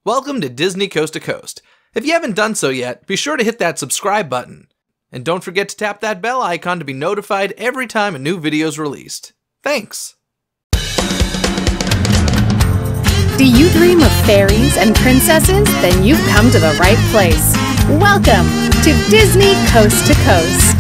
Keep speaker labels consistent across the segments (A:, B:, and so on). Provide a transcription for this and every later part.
A: Welcome to Disney Coast to Coast. If you haven't done so yet, be sure to hit that subscribe button. And don't forget to tap that bell icon to be notified every time a new video is released. Thanks!
B: Do you dream of fairies and princesses? Then you've come to the right place. Welcome to Disney Coast to Coast.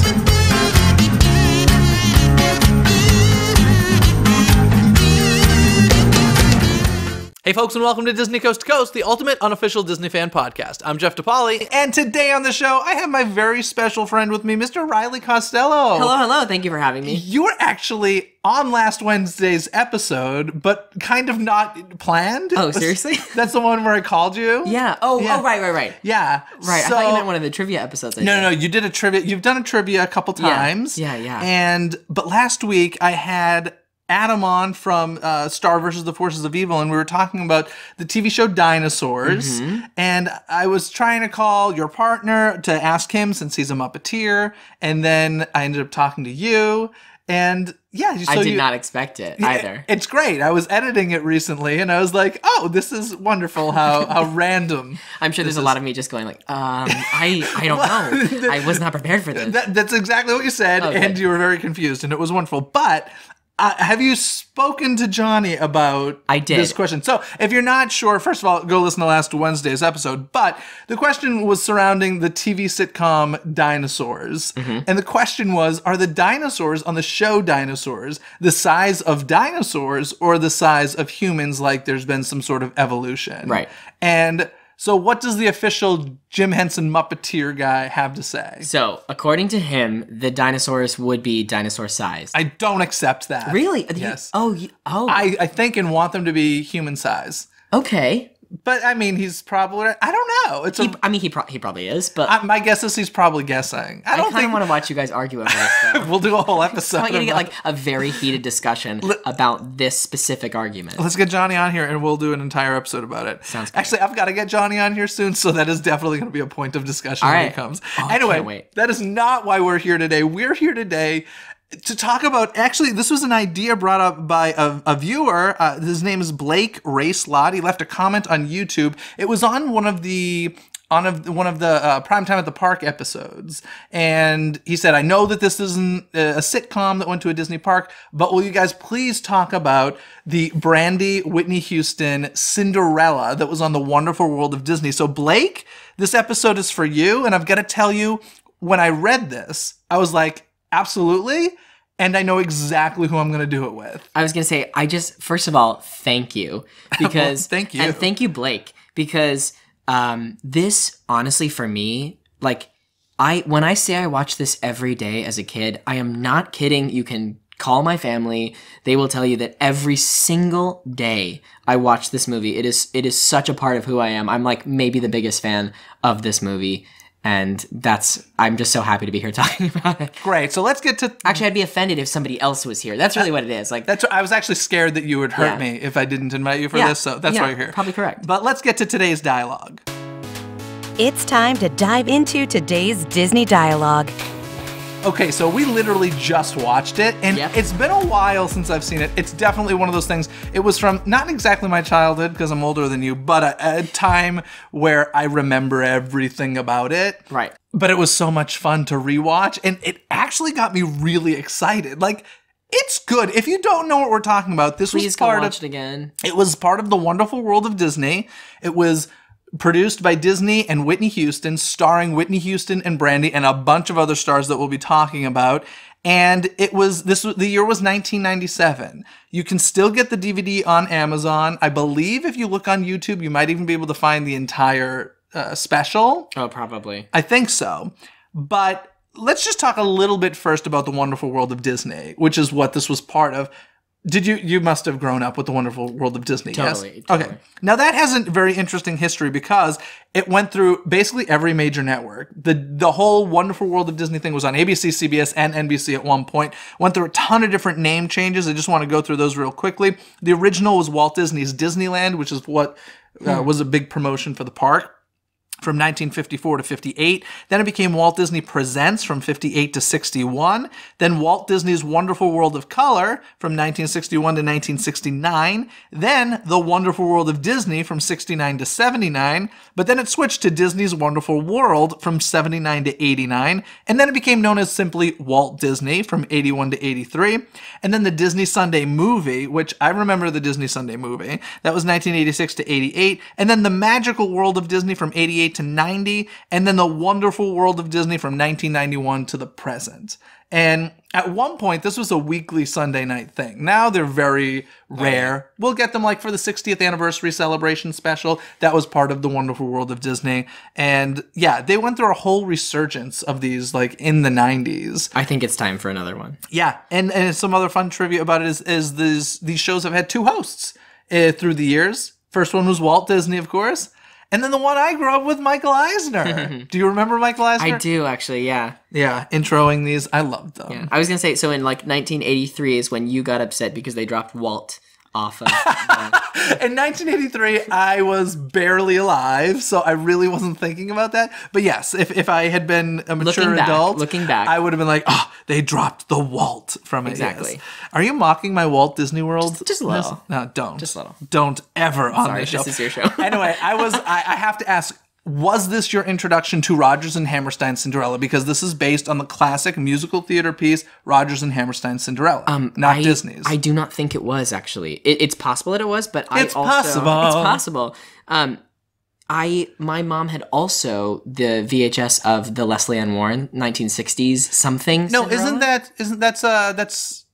A: Hey folks, and welcome to Disney Coast to Coast, the ultimate unofficial Disney fan podcast. I'm Jeff DePaoli, and today on the show, I have my very special friend with me, Mr. Riley Costello.
C: Hello, hello. Thank you for having me.
A: You were actually on last Wednesday's episode, but kind of not planned.
C: Oh, seriously?
A: That's the one where I called you?
C: Yeah. Oh, right.
A: Yeah.
C: Right.
A: So,
C: I thought you meant one of the trivia episodes.
A: No, you did a trivia. You've done a trivia a couple times.
C: Yeah.
A: But last week, I had Adam on from Star vs. the Forces of Evil, and we were talking about the TV show Dinosaurs, and I was trying to call your partner to ask him since he's a Muppeteer, and then I ended up talking to you, and yeah. So
C: I did not expect it either.
A: It's great. I was editing it recently, and I was like, oh, this is wonderful how random.
C: I'm sure there's a lot of me just going like, I don't know. I was not prepared for this.
A: That's exactly what you said, and you were very confused, and it was wonderful, but have you spoken to Johnny about this question? So if you're not sure, first of all, go listen to last Wednesday's episode. But the question was surrounding the TV sitcom Dinosaurs. And the question was, are the dinosaurs on the show Dinosaurs the size of dinosaurs or the size of humans, like there's been some sort of evolution?
C: Right.
A: And so what does the official Jim Henson Muppeteer guy have to say?
C: So, according to him, the dinosaurs would be dinosaur-sized.
A: I don't accept that.
C: Really?
A: Yes.
C: I
A: think and want them to be human size.
C: Okay.
A: But, I mean, he's probably... I don't know.
C: He probably is, but...
A: my guess is he's probably guessing. I
C: kind of want to watch you guys argue over this, though.
A: We'll do a whole episode.
C: I want you to get, like, a very heated discussion about this specific argument.
A: Let's get Johnny on here, and we'll do an entire episode about it.
C: Sounds good.
A: Actually, I've got to get Johnny on here soon, so that is definitely going to be a point of discussion when he comes.
C: Oh,
A: anyway, that is not why we're here today. We're here today to talk about, actually, this was an idea brought up by a viewer. His name is Blake Racelot. He left a comment on YouTube. It was on one of the Prime Time at the Park episodes. And he said, I know that this isn't a sitcom that went to a Disney park, but will you guys please talk about the Brandy, Whitney Houston, Cinderella that was on The Wonderful World of Disney? So Blake, this episode is for you. And I've got to tell you, when I read this, I was like, absolutely. And I know exactly who I'm going to do it with.
C: I was going to say, first of all, thank you. Because
A: thank you.
C: And thank you, Blake, because this, honestly, for me, like, when I say I watch this every day as a kid, I am not kidding. You can call my family. They will tell you that every single day I watch this movie. It is such a part of who I am. I'm like maybe the biggest fan of this movie. And I'm just so happy to be here talking about it.
A: Great. So let's get to...
C: Actually, I'd be offended if somebody else was here. That's really what it is. Like
A: I was actually scared that you would hurt me if I didn't invite you for this, so that's why you're here.
C: Probably correct.
A: But let's get to today's dialogue.
D: It's time to dive into today's Disney dialogue.
A: Okay, so we literally just watched it, and it's been a while since I've seen it. It's definitely one of those things. It was from not exactly my childhood, because I'm older than you, but a time where I remember everything about it.
C: Right.
A: But it was so much fun to rewatch, and it actually got me really excited. Like, it's good. If you don't know what we're talking about, this was part of...
C: watch it again.
A: It was part of The Wonderful World of Disney. It was produced by Disney and Whitney Houston, starring Whitney Houston and Brandy and a bunch of other stars that we'll be talking about. And the year was 1997. You can still get the DVD on Amazon. I believe if you look on YouTube, you might even be able to find the entire special.
C: Oh, probably.
A: I think so. But let's just talk a little bit first about The Wonderful World of Disney, which is what this was part of. You must have grown up with The Wonderful World of Disney,
C: totally,
A: yes?
C: Totally.
A: Okay. Now that has a very interesting history because it went through basically every major network. The whole Wonderful World of Disney thing was on ABC, CBS, and NBC at one point. Went through a ton of different name changes. I just want to go through those real quickly. The original was Walt Disney's Disneyland, which is what was a big promotion for the park. from 1954 to 58. Then it became Walt Disney Presents from 58 to 61. Then Walt Disney's Wonderful World of Color from 1961 to 1969. Then The Wonderful World of Disney from 69 to 79. But then it switched to Disney's Wonderful World from 79 to 89. And then it became known as simply Walt Disney from 81 to 83. And then the Disney Sunday Movie, which I remember the Disney Sunday Movie. That was 1986 to 88. And then the Magical World of Disney from 88 to 90, and then the Wonderful World of Disney from 1991 to the present. And at one point, this was a weekly Sunday night thing. Now they're very rare. We'll get them like for the 60th anniversary celebration special. That was part of the Wonderful World of Disney. And yeah, they went through a whole resurgence of these like in the 90s.
C: I think it's time for another one.
A: Yeah, and some other fun trivia about it is these shows have had two hosts through the years. First one was Walt Disney, of course. And then the one I grew up with, Michael Eisner. Do you remember Michael Eisner?
C: I do, actually, yeah.
A: Yeah, introing these. I loved them.
C: Yeah. I was going to say, so in like 1983 is when you got upset because they dropped Walt off of
A: In 1983, I was barely alive, so I really wasn't thinking about that. But yes, if I had been a mature adult,
C: looking back,
A: I would have been like, oh, they dropped the Walt from it.
C: Exactly.
A: Yes. Are you mocking my Walt Disney World?
C: Just a little.
A: No, don't.
C: Just a little.
A: Don't ever on
C: Sorry,
A: this show.
C: this is your show.
A: Anyway, I have to ask, was this your introduction to Rodgers and Hammerstein's Cinderella? Because this is based on the classic musical theater piece, Rodgers and Hammerstein's Cinderella, not Disney's.
C: I do not think it was, actually. It's possible that it was, but
A: It's possible.
C: It's possible. My mom had also the VHS of the Leslie Ann Warren 1960s something.
A: No,
C: Cinderella.
A: that's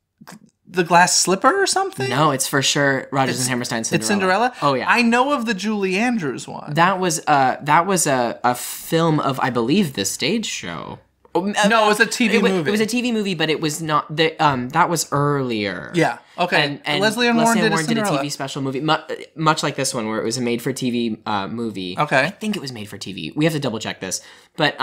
A: the Glass Slipper or something?
C: No, it's for sure Rodgers and Hammerstein's Cinderella.
A: It's Cinderella?
C: Oh yeah.
A: I know of the Julie Andrews one.
C: That was a film of, I believe, the stage show.
A: No, it was a TV movie.
C: It was a TV movie, but it was not that was earlier.
A: Yeah. Okay.
C: And
A: Leslie Ann Warren did a
C: did a
A: Cinderella.
C: TV special movie, much like this one, where it was a made-for-TV movie.
A: Okay.
C: I think it was made for TV. We have to double check this, but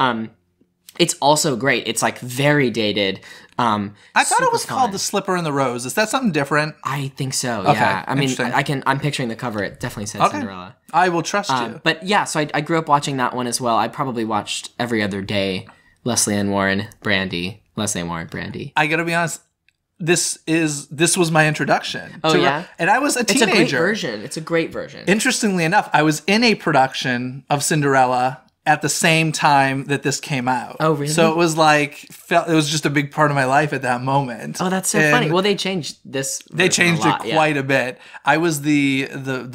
C: it's also great. It's like very dated.
A: I thought it was called The Slipper and the Rose. Is that something different?
C: I think so.
A: Okay,
C: Yeah. I mean,
A: interesting.
C: I'm picturing the cover. It definitely says Cinderella.
A: I will trust you.
C: But yeah, so I grew up watching that one as well. I probably watched every other day. Leslie Ann Warren, Brandy. Leslie Ann Warren, Brandy.
A: I gotta be honest. This was my introduction.
C: Oh, yeah?
A: And I was a teenager.
C: It's a great version. It's a great version.
A: Interestingly enough, I was in a production of Cinderella at the same time that this came out.
C: Oh, really?
A: So it was like, it was just a big part of my life at that moment.
C: Oh, that's so funny. Well, they changed this.
A: They changed it quite a bit. I was the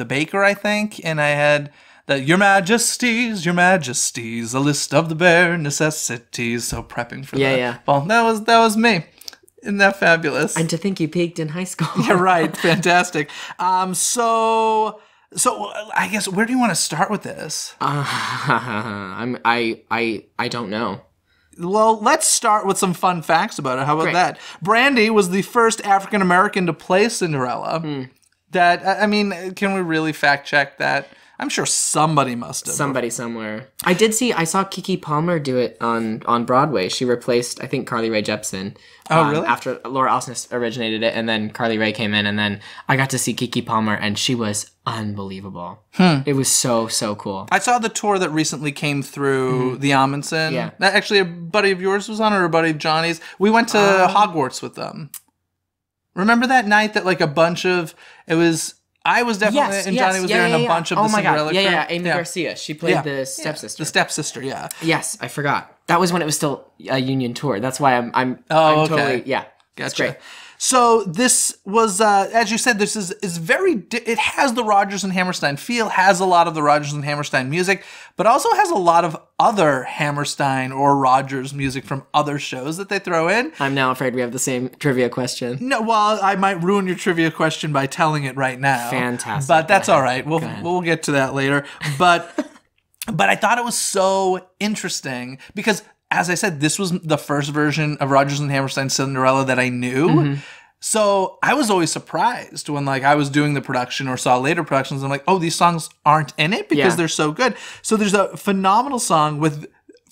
A: baker, I think, and I had Your Majesties, a list of the bare necessities. So prepping for that.
C: Yeah.
A: Well, that was me. Isn't that fabulous?
C: And to think you peaked in high school.
A: Yeah, right. Fantastic. So I guess where do you want to start with this?
C: I don't know.
A: Well, let's start with some fun facts about it. How about that? Brandy was the first African American to play Cinderella. That, I mean, can we really fact check that? I'm sure somebody must have.
C: Somebody somewhere. I saw Keke Palmer do it on Broadway. She replaced, I think, Carly Rae Jepsen.
A: Oh, really?
C: After Laura Alston originated it, and then Carly Rae came in, and then I got to see Keke Palmer, and she was unbelievable. It was so, so cool.
A: I saw the tour that recently came through the Amundsen.
C: Yeah.
A: That actually a buddy of yours was on, or a buddy of Johnny's. We went to Hogwarts with them. Remember that night that like a bunch of, I was definitely, and Johnny was there, and a bunch of the Cinderella crew.
C: Yeah, Amy Garcia. She played the stepsister.
A: The stepsister, yeah.
C: Yes, I forgot. That was when it was still a union tour. That's why I'm
A: okay.
C: totally, yeah.
A: Gotcha.
C: That's great.
A: So this was, as you said, this is very, it has the Rodgers and Hammerstein feel, has a lot of the Rodgers and Hammerstein music, but also has a lot of other Hammerstein or Rodgers music from other shows that they throw in.
C: I'm now afraid we have the same trivia question.
A: No, well, I might ruin your trivia question by telling it right now.
C: Fantastic.
A: But that's all right. We'll get to that later. But I thought it was so interesting because, as I said, this was the first version of Rodgers and Hammerstein's Cinderella that I knew. So I was always surprised when like I was doing the production or saw later productions. I'm like, oh, these songs aren't in it because they're so good. So there's a phenomenal song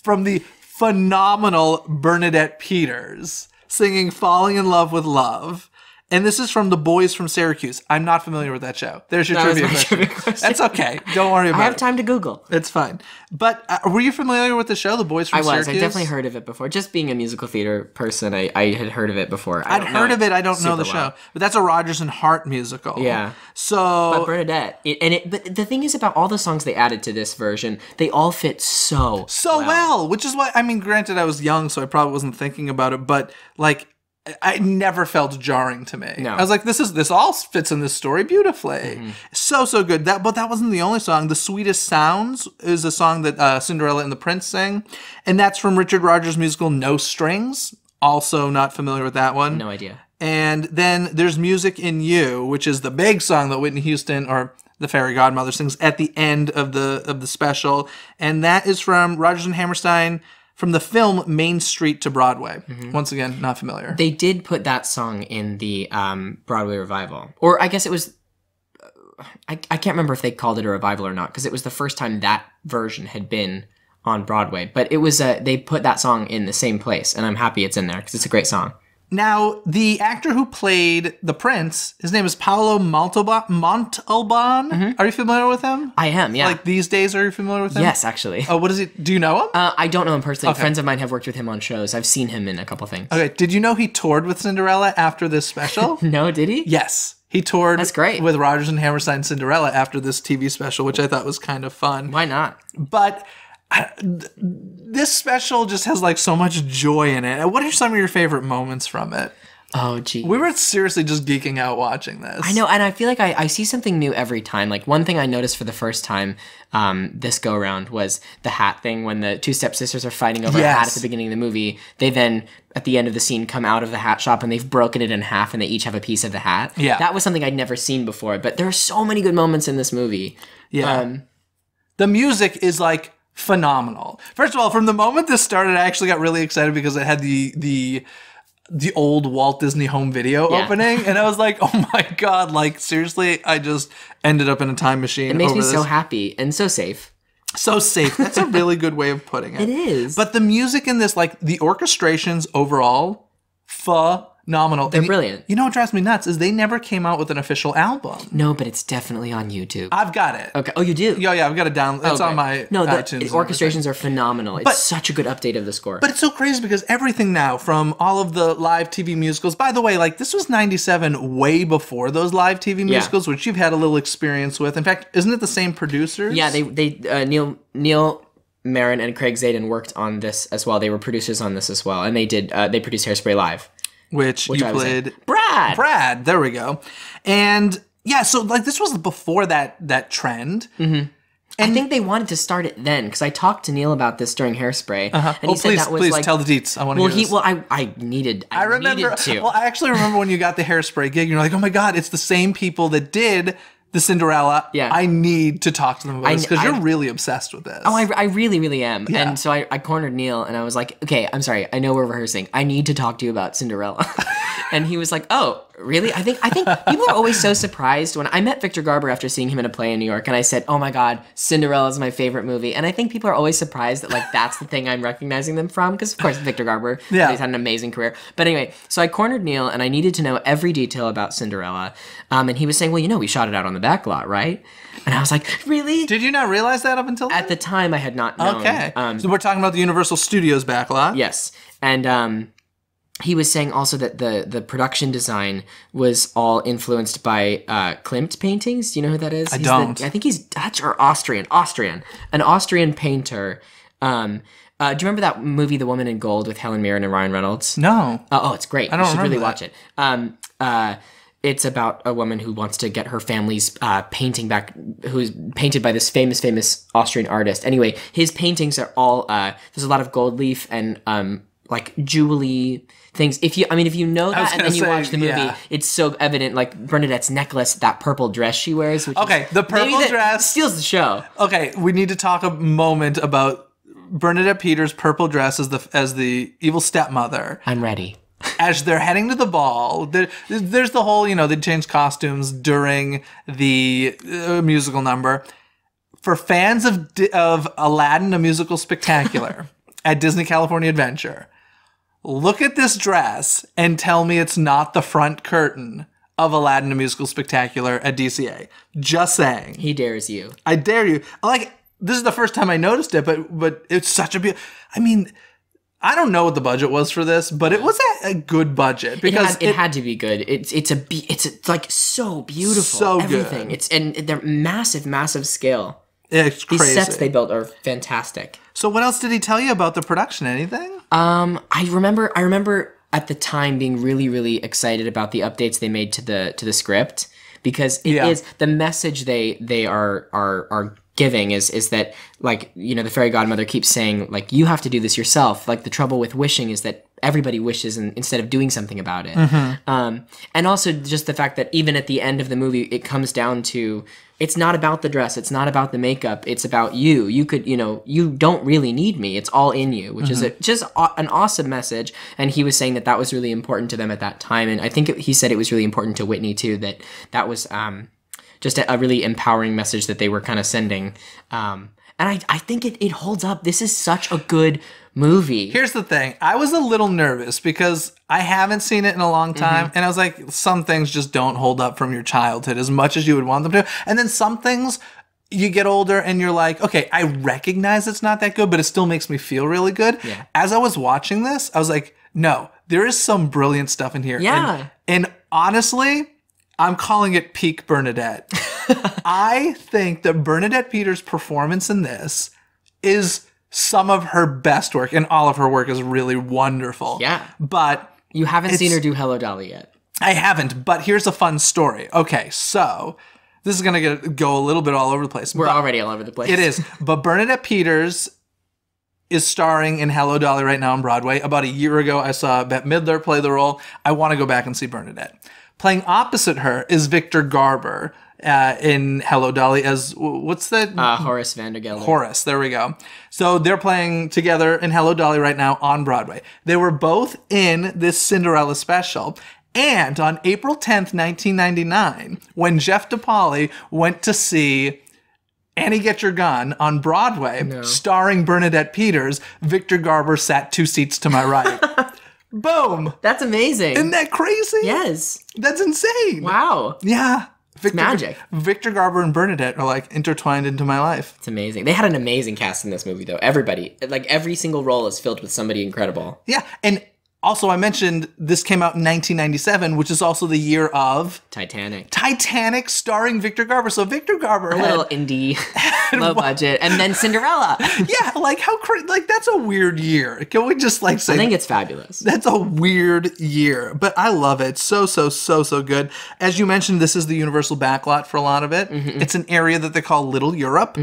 A: from the phenomenal Bernadette Peters singing "Falling in Love with Love." And this is from The Boys from Syracuse. I'm not familiar with that show. There's your
C: That was
A: trivia
C: my
A: question.
C: trivia question.
A: That's okay. Don't worry about it.
C: I have time to Google.
A: It's fine. But were you familiar with the show, The Boys from Syracuse?
C: I definitely heard of it before. Just being a musical theater person, I had heard of it before.
A: I'd heard of it. I don't know the
C: super well.
A: show. But that's a Rodgers and Hart musical.
C: Yeah.
A: So...
C: But Bernadette, but the thing is about all the songs they added to this version, they all fit so
A: well. Which is why, I mean, granted, I was young, so I probably wasn't thinking about it, but, like... I never felt jarring to me.
C: No.
A: I was like, this all fits in this story beautifully.
C: Mm-hmm.
A: So good. But that wasn't the only song. The Sweetest Sounds is a song that Cinderella and the Prince sing. And that's from Richard Rodgers' musical No Strings. Also not familiar with that one.
C: No idea.
A: And then there's Music in You, which is the big song that Whitney Houston or the fairy godmother sings at the end of the special. And that is from Rodgers and Hammerstein, from the film Main Street to Broadway. Once again, not familiar.
C: They did put that song in the Broadway revival. Or I guess it was... I can't remember if they called it a revival or not, because it was the first time that version had been on Broadway. But it was they put that song in the same place, and I'm happy it's in there, because it's a great song.
A: Now, the actor who played the prince, his name is Paolo Montalban. Are you familiar with him?
C: I am, yeah.
A: Like these days, are you familiar with him?
C: Yes, actually.
A: Oh, what is he? Do you know him?
C: I don't know him personally.
A: Okay.
C: Friends of mine have worked with him on shows. I've seen him in a couple things.
A: Okay, did you know he toured with Cinderella after this special?
C: No, did he?
A: Yes. He toured
C: That's great.
A: with Rodgers and Hammerstein Cinderella after this TV special, which I thought was kind of fun.
C: Why not?
A: But this special just has like so much joy in it. What are some of your favorite moments from it?
C: Oh, gee.
A: We were seriously just geeking out watching this.
C: I know, and I feel like I see something new every time. Like, one thing I noticed for the first time this go-around was the hat thing. When the two stepsisters are fighting over a hat at the beginning of the movie, they then, at the end of the scene, come out of the hat shop and they've broken it in half and they each have a piece of the hat.
A: Yeah.
C: That was something I'd never seen before, but there are so many good moments in this movie.
A: Yeah. The music is like phenomenal. First of all, from the moment this started, I actually got really excited because it had the old Walt Disney home video opening, and I was like, oh my god, like seriously, I just ended up in a time machine.
C: It makes me
A: over
C: so
A: this.
C: happy and so safe.
A: So safe. That's a really good way of putting it.
C: It is.
A: But the music in this, like the orchestrations overall, phenomenal.
C: They're
A: And
C: brilliant.
A: You know what drives me nuts is they never came out with an official album.
C: No, but it's definitely on YouTube.
A: I've got it.
C: Okay. Oh, you do?
A: Yeah, I've got it down. It's on my
C: No, the
A: iTunes. and
C: orchestrations are phenomenal. It's such a good update of the score.
A: But it's so crazy because everything now, from all of the live TV musicals, by the way, like this was 97, way before those live TV musicals, which you've had a little experience with. In fact, isn't it the same producers?
C: Yeah, they Neil Marin and Craig Zadan worked on this as well. They were producers on this as well, and they produced Hairspray Live.
A: Which you
C: I was in.
A: played.
C: Brad,
A: there we go. And yeah, so like this was before that trend.
C: Mm-hmm. I think they wanted to start it then, because I talked to Neil about this during Hairspray, and he said that was
A: please tell the deets. I want to hear this.
C: I needed
A: remember.
C: to.
A: Well, I actually remember when you got the Hairspray gig, you're like, oh my god, it's the same people that did the Cinderella.
C: Yeah.
A: I need to talk to them about this because you're really obsessed with this.
C: Oh, I really, really am.
A: Yeah.
C: And so I cornered Neil and I was like, okay, I'm sorry. I know we're rehearsing. I need to talk to you about Cinderella. And he was like, oh, really? I think people are always so surprised when I met Victor Garber after seeing him in a play in New York. And I said, oh my God, Cinderella is my favorite movie. And I think people are always surprised that like that's the thing I'm recognizing them from. Because of course, Victor Garber, he's had an amazing career. But anyway, so I cornered Neil and I needed to know every detail about Cinderella. And he was saying, well, we shot it out on the back lot, right? And I was like, really?
A: Did you not realize that up until then?
C: At the time, I had not known.
A: Okay. So we're talking about the Universal Studios backlot.
C: Yes. And he was saying also that the production design was all influenced by Klimt paintings. Do you know who that is?
A: I don't.
C: I think he's Dutch or Austrian. An Austrian painter. Do you remember that movie, The Woman in Gold, with Helen Mirren and Ryan Reynolds?
A: No.
C: Oh, it's great.
A: I don't
C: You should really
A: remember
C: watch it. It's about a woman who wants to get her family's painting back, who's painted by this famous Austrian artist. Anyway, his paintings are all there's a lot of gold leaf and like jewelry things. If you know that and then you watch the movie, it's so evident. Like Bernadette's necklace, that purple dress she wears. Which
A: Okay, the purple dress
C: steals the show.
A: Okay, we need to talk a moment about Bernadette Peters' purple dress as the evil stepmother.
C: I'm ready.
A: As they're heading to the ball, there's the whole, they change costumes during the musical number. For fans of Aladdin, a musical spectacular at Disney California Adventure, look at this dress and tell me it's not the front curtain of Aladdin, a Musical Spectacular at DCA. Just saying.
C: He dares you.
A: I dare you. Like, this is the first time I noticed it, but it's such a I mean, I don't know what the budget was for this, but it was a good budget because
C: it had to be good. It's like so beautiful.
A: So
C: everything.
A: good.
C: And they're massive scale.
A: It's crazy.
C: These sets they built are fantastic.
A: So what else did he tell you about the production? Anything?
C: I remember at the time being really excited about the updates they made to the script, because it is the message they are giving is that, like, you know, the fairy godmother keeps saying, like, you have to do this yourself. Like, the trouble with wishing is that everybody wishes instead of doing something about it. And also just the fact that even at the end of the movie, it comes down to, it's not about the dress, it's not about the makeup, it's about you. You could, you know, you don't really need me. It's all in you, which is just an awesome message. And he was saying that was really important to them at that time. And I think he said it was really important to Whitney too, that was just a really empowering message that they were kind of sending. And I think it holds up. This is such a good movie.
A: Here's the thing. I was a little nervous because I haven't seen it in a long time. And I was like, some things just don't hold up from your childhood as much as you would want them to. And then some things, you get older and you're like, okay, I recognize it's not that good, but it still makes me feel really good. Yeah. As I was watching this, I was like, no, there is some brilliant stuff in here.
C: Yeah.
A: And honestly, I'm calling it peak Bernadette. I think that Bernadette Peters' performance in this is some of her best work, and all of her work is really wonderful.
C: Yeah.
A: But
C: you haven't seen her do Hello Dolly yet.
A: I haven't, but here's a fun story. Okay, so this is going to go a little bit all over the place.
C: We're already all over the place.
A: It is. But Bernadette Peters is starring in Hello Dolly right now on Broadway. About a year ago, I saw Bette Midler play the role. I want to go back and see Bernadette. Playing opposite her is Victor Garber in Hello Dolly as, what's that?
C: Horace Vandergelder.
A: Horace, there we go. So they're playing together in Hello Dolly right now on Broadway. They were both in this Cinderella special. And on April 10th, 1999, when Jeff DePaoli went to see Annie Get Your Gun on Broadway, starring Bernadette Peters, Victor Garber sat 2 seats to my right. Boom!
C: That's amazing.
A: Isn't that crazy?
C: Yes.
A: That's insane.
C: Wow.
A: Yeah.
C: Magic.
A: Victor Garber and Bernadette are like intertwined into my life.
C: It's amazing. They had an amazing cast in this movie, though. Everybody, like every single role is filled with somebody incredible.
A: Yeah, and also I mentioned this came out in 1997, which is also the year of
C: Titanic.
A: Titanic, starring Victor Garber. So Victor Garber
C: a little indie, low budget, and then Cinderella.
A: Yeah, like how crazy! Like that's a weird year. Can we just like say?
C: I think it's fabulous.
A: That's a weird year, but I love it. So good. As you mentioned, this is the Universal backlot for a lot of it. It's an area that they call Little Europe,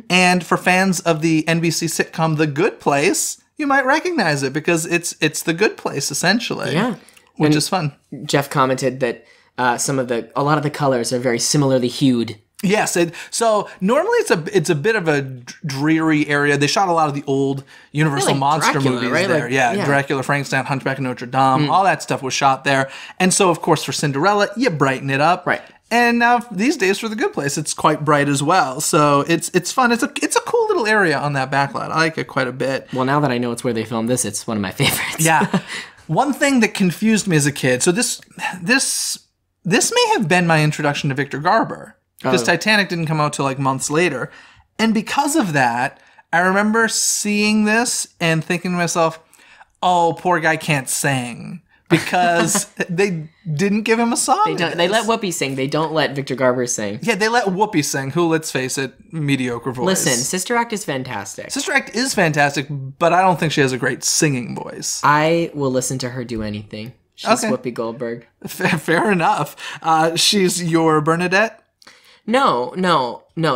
A: and for fans of the NBC sitcom The Good Place, you might recognize it because it's The Good Place essentially.
C: Yeah,
A: which is fun.
C: Jeff commented that a lot of the colors are very similarly hued.
A: Yes, so normally it's a bit of a dreary area. They shot a lot of the old Universal monster
C: Dracula,
A: movies
C: right?
A: there. Yeah, Dracula, Frankenstein, Hunchback of Notre Dame, all that stuff was shot there. And so, of course, for Cinderella, you brighten it up.
C: Right.
A: And now these days for The Good Place, it's quite bright as well. So it's fun. It's a cool little area on that backlot. I like it quite a bit.
C: Well, now that I know it's where they filmed this, it's one of my favorites.
A: Yeah. One thing that confused me as a kid. So this may have been my introduction to Victor Garber. Because Titanic didn't come out till like months later. And because of that, I remember seeing this and thinking to myself, oh, poor guy can't sing. Because they didn't give him a song.
C: They let Whoopi sing. They don't let Victor Garber sing.
A: Yeah, they let Whoopi sing, who, let's face it, mediocre voice.
C: Listen, Sister Act is fantastic.
A: Sister Act is fantastic, but I don't think she has a great singing voice.
C: I will listen to her do anything. She's Whoopi Goldberg.
A: Fair enough. She's your Bernadette?
C: No.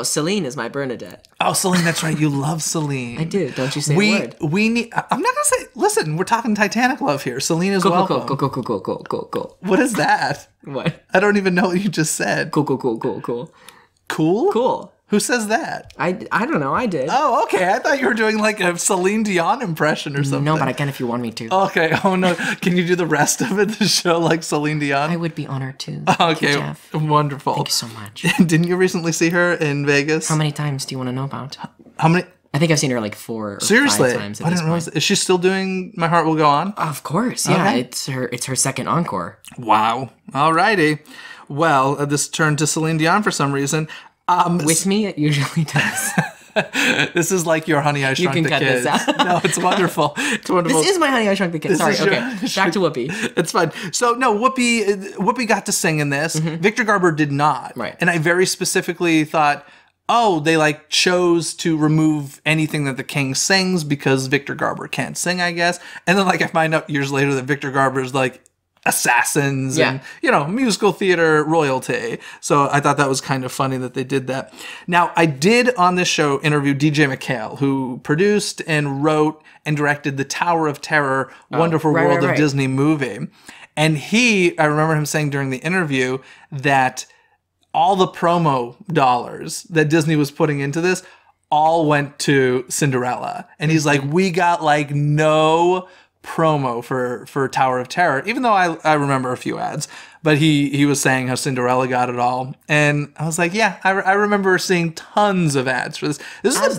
C: Celine is my Bernadette.
A: Oh, Celine, that's right. You love Celine.
C: I do. Don't you say a word.
A: We need. I'm not gonna say. Listen, we're talking Titanic love here. Celine is welcome.
C: Cool.
A: What is that?
C: What?
A: I don't even know what you just said.
C: Cool.
A: Cool. Who says that?
C: I don't know. I did.
A: Oh, okay. I thought you were doing like a Celine Dion impression or something.
C: No, but I can if you want me to.
A: Okay. Oh no. Can you do the rest of it? The show like Celine Dion?
C: I would be honored to.
A: Okay.
C: You, Jeff.
A: Wonderful.
C: Thank you so much.
A: Didn't you recently see her in Vegas?
C: How many times do you want to know about?
A: How many?
C: I think I've seen her like 4 or
A: Seriously?
C: 5 times at
A: I
C: this
A: didn't realize.
C: point.
A: Is she still doing My Heart Will Go On?
C: Of course, yeah.
A: Okay.
C: It's her second encore.
A: Wow. Alrighty. Well, this turned to Celine Dion for some reason.
C: With me, it usually does.
A: This is like your Honey, I Shrunk
C: can
A: the
C: cut
A: Kids.
C: this out.
A: No, it's wonderful. It's wonderful.
C: This is my Honey, I Shrunk the Kids. Sorry,
A: is your-
C: okay. Back to Whoopi.
A: It's fine. So no, Whoopi got to sing in this. Victor Garber did not.
C: Right.
A: And I very specifically thought, oh, they like chose to remove anything that the king sings because Victor Garber can't sing, I guess. And then like I find out years later that Victor Garber is like assassins and, you know, musical theater royalty. So I thought that was kind of funny that they did that. Now, I did on this show interview DJ McHale, who produced and wrote and directed the Tower of Terror, Wonderful World of Disney movie. And I remember him saying during the interview that all the promo dollars that Disney was putting into this all went to Cinderella. And he's like, we got like no promo for Tower of Terror, even though I remember a few ads, but he was saying how Cinderella got it all. And I was like, yeah, I remember seeing tons of ads for this. This is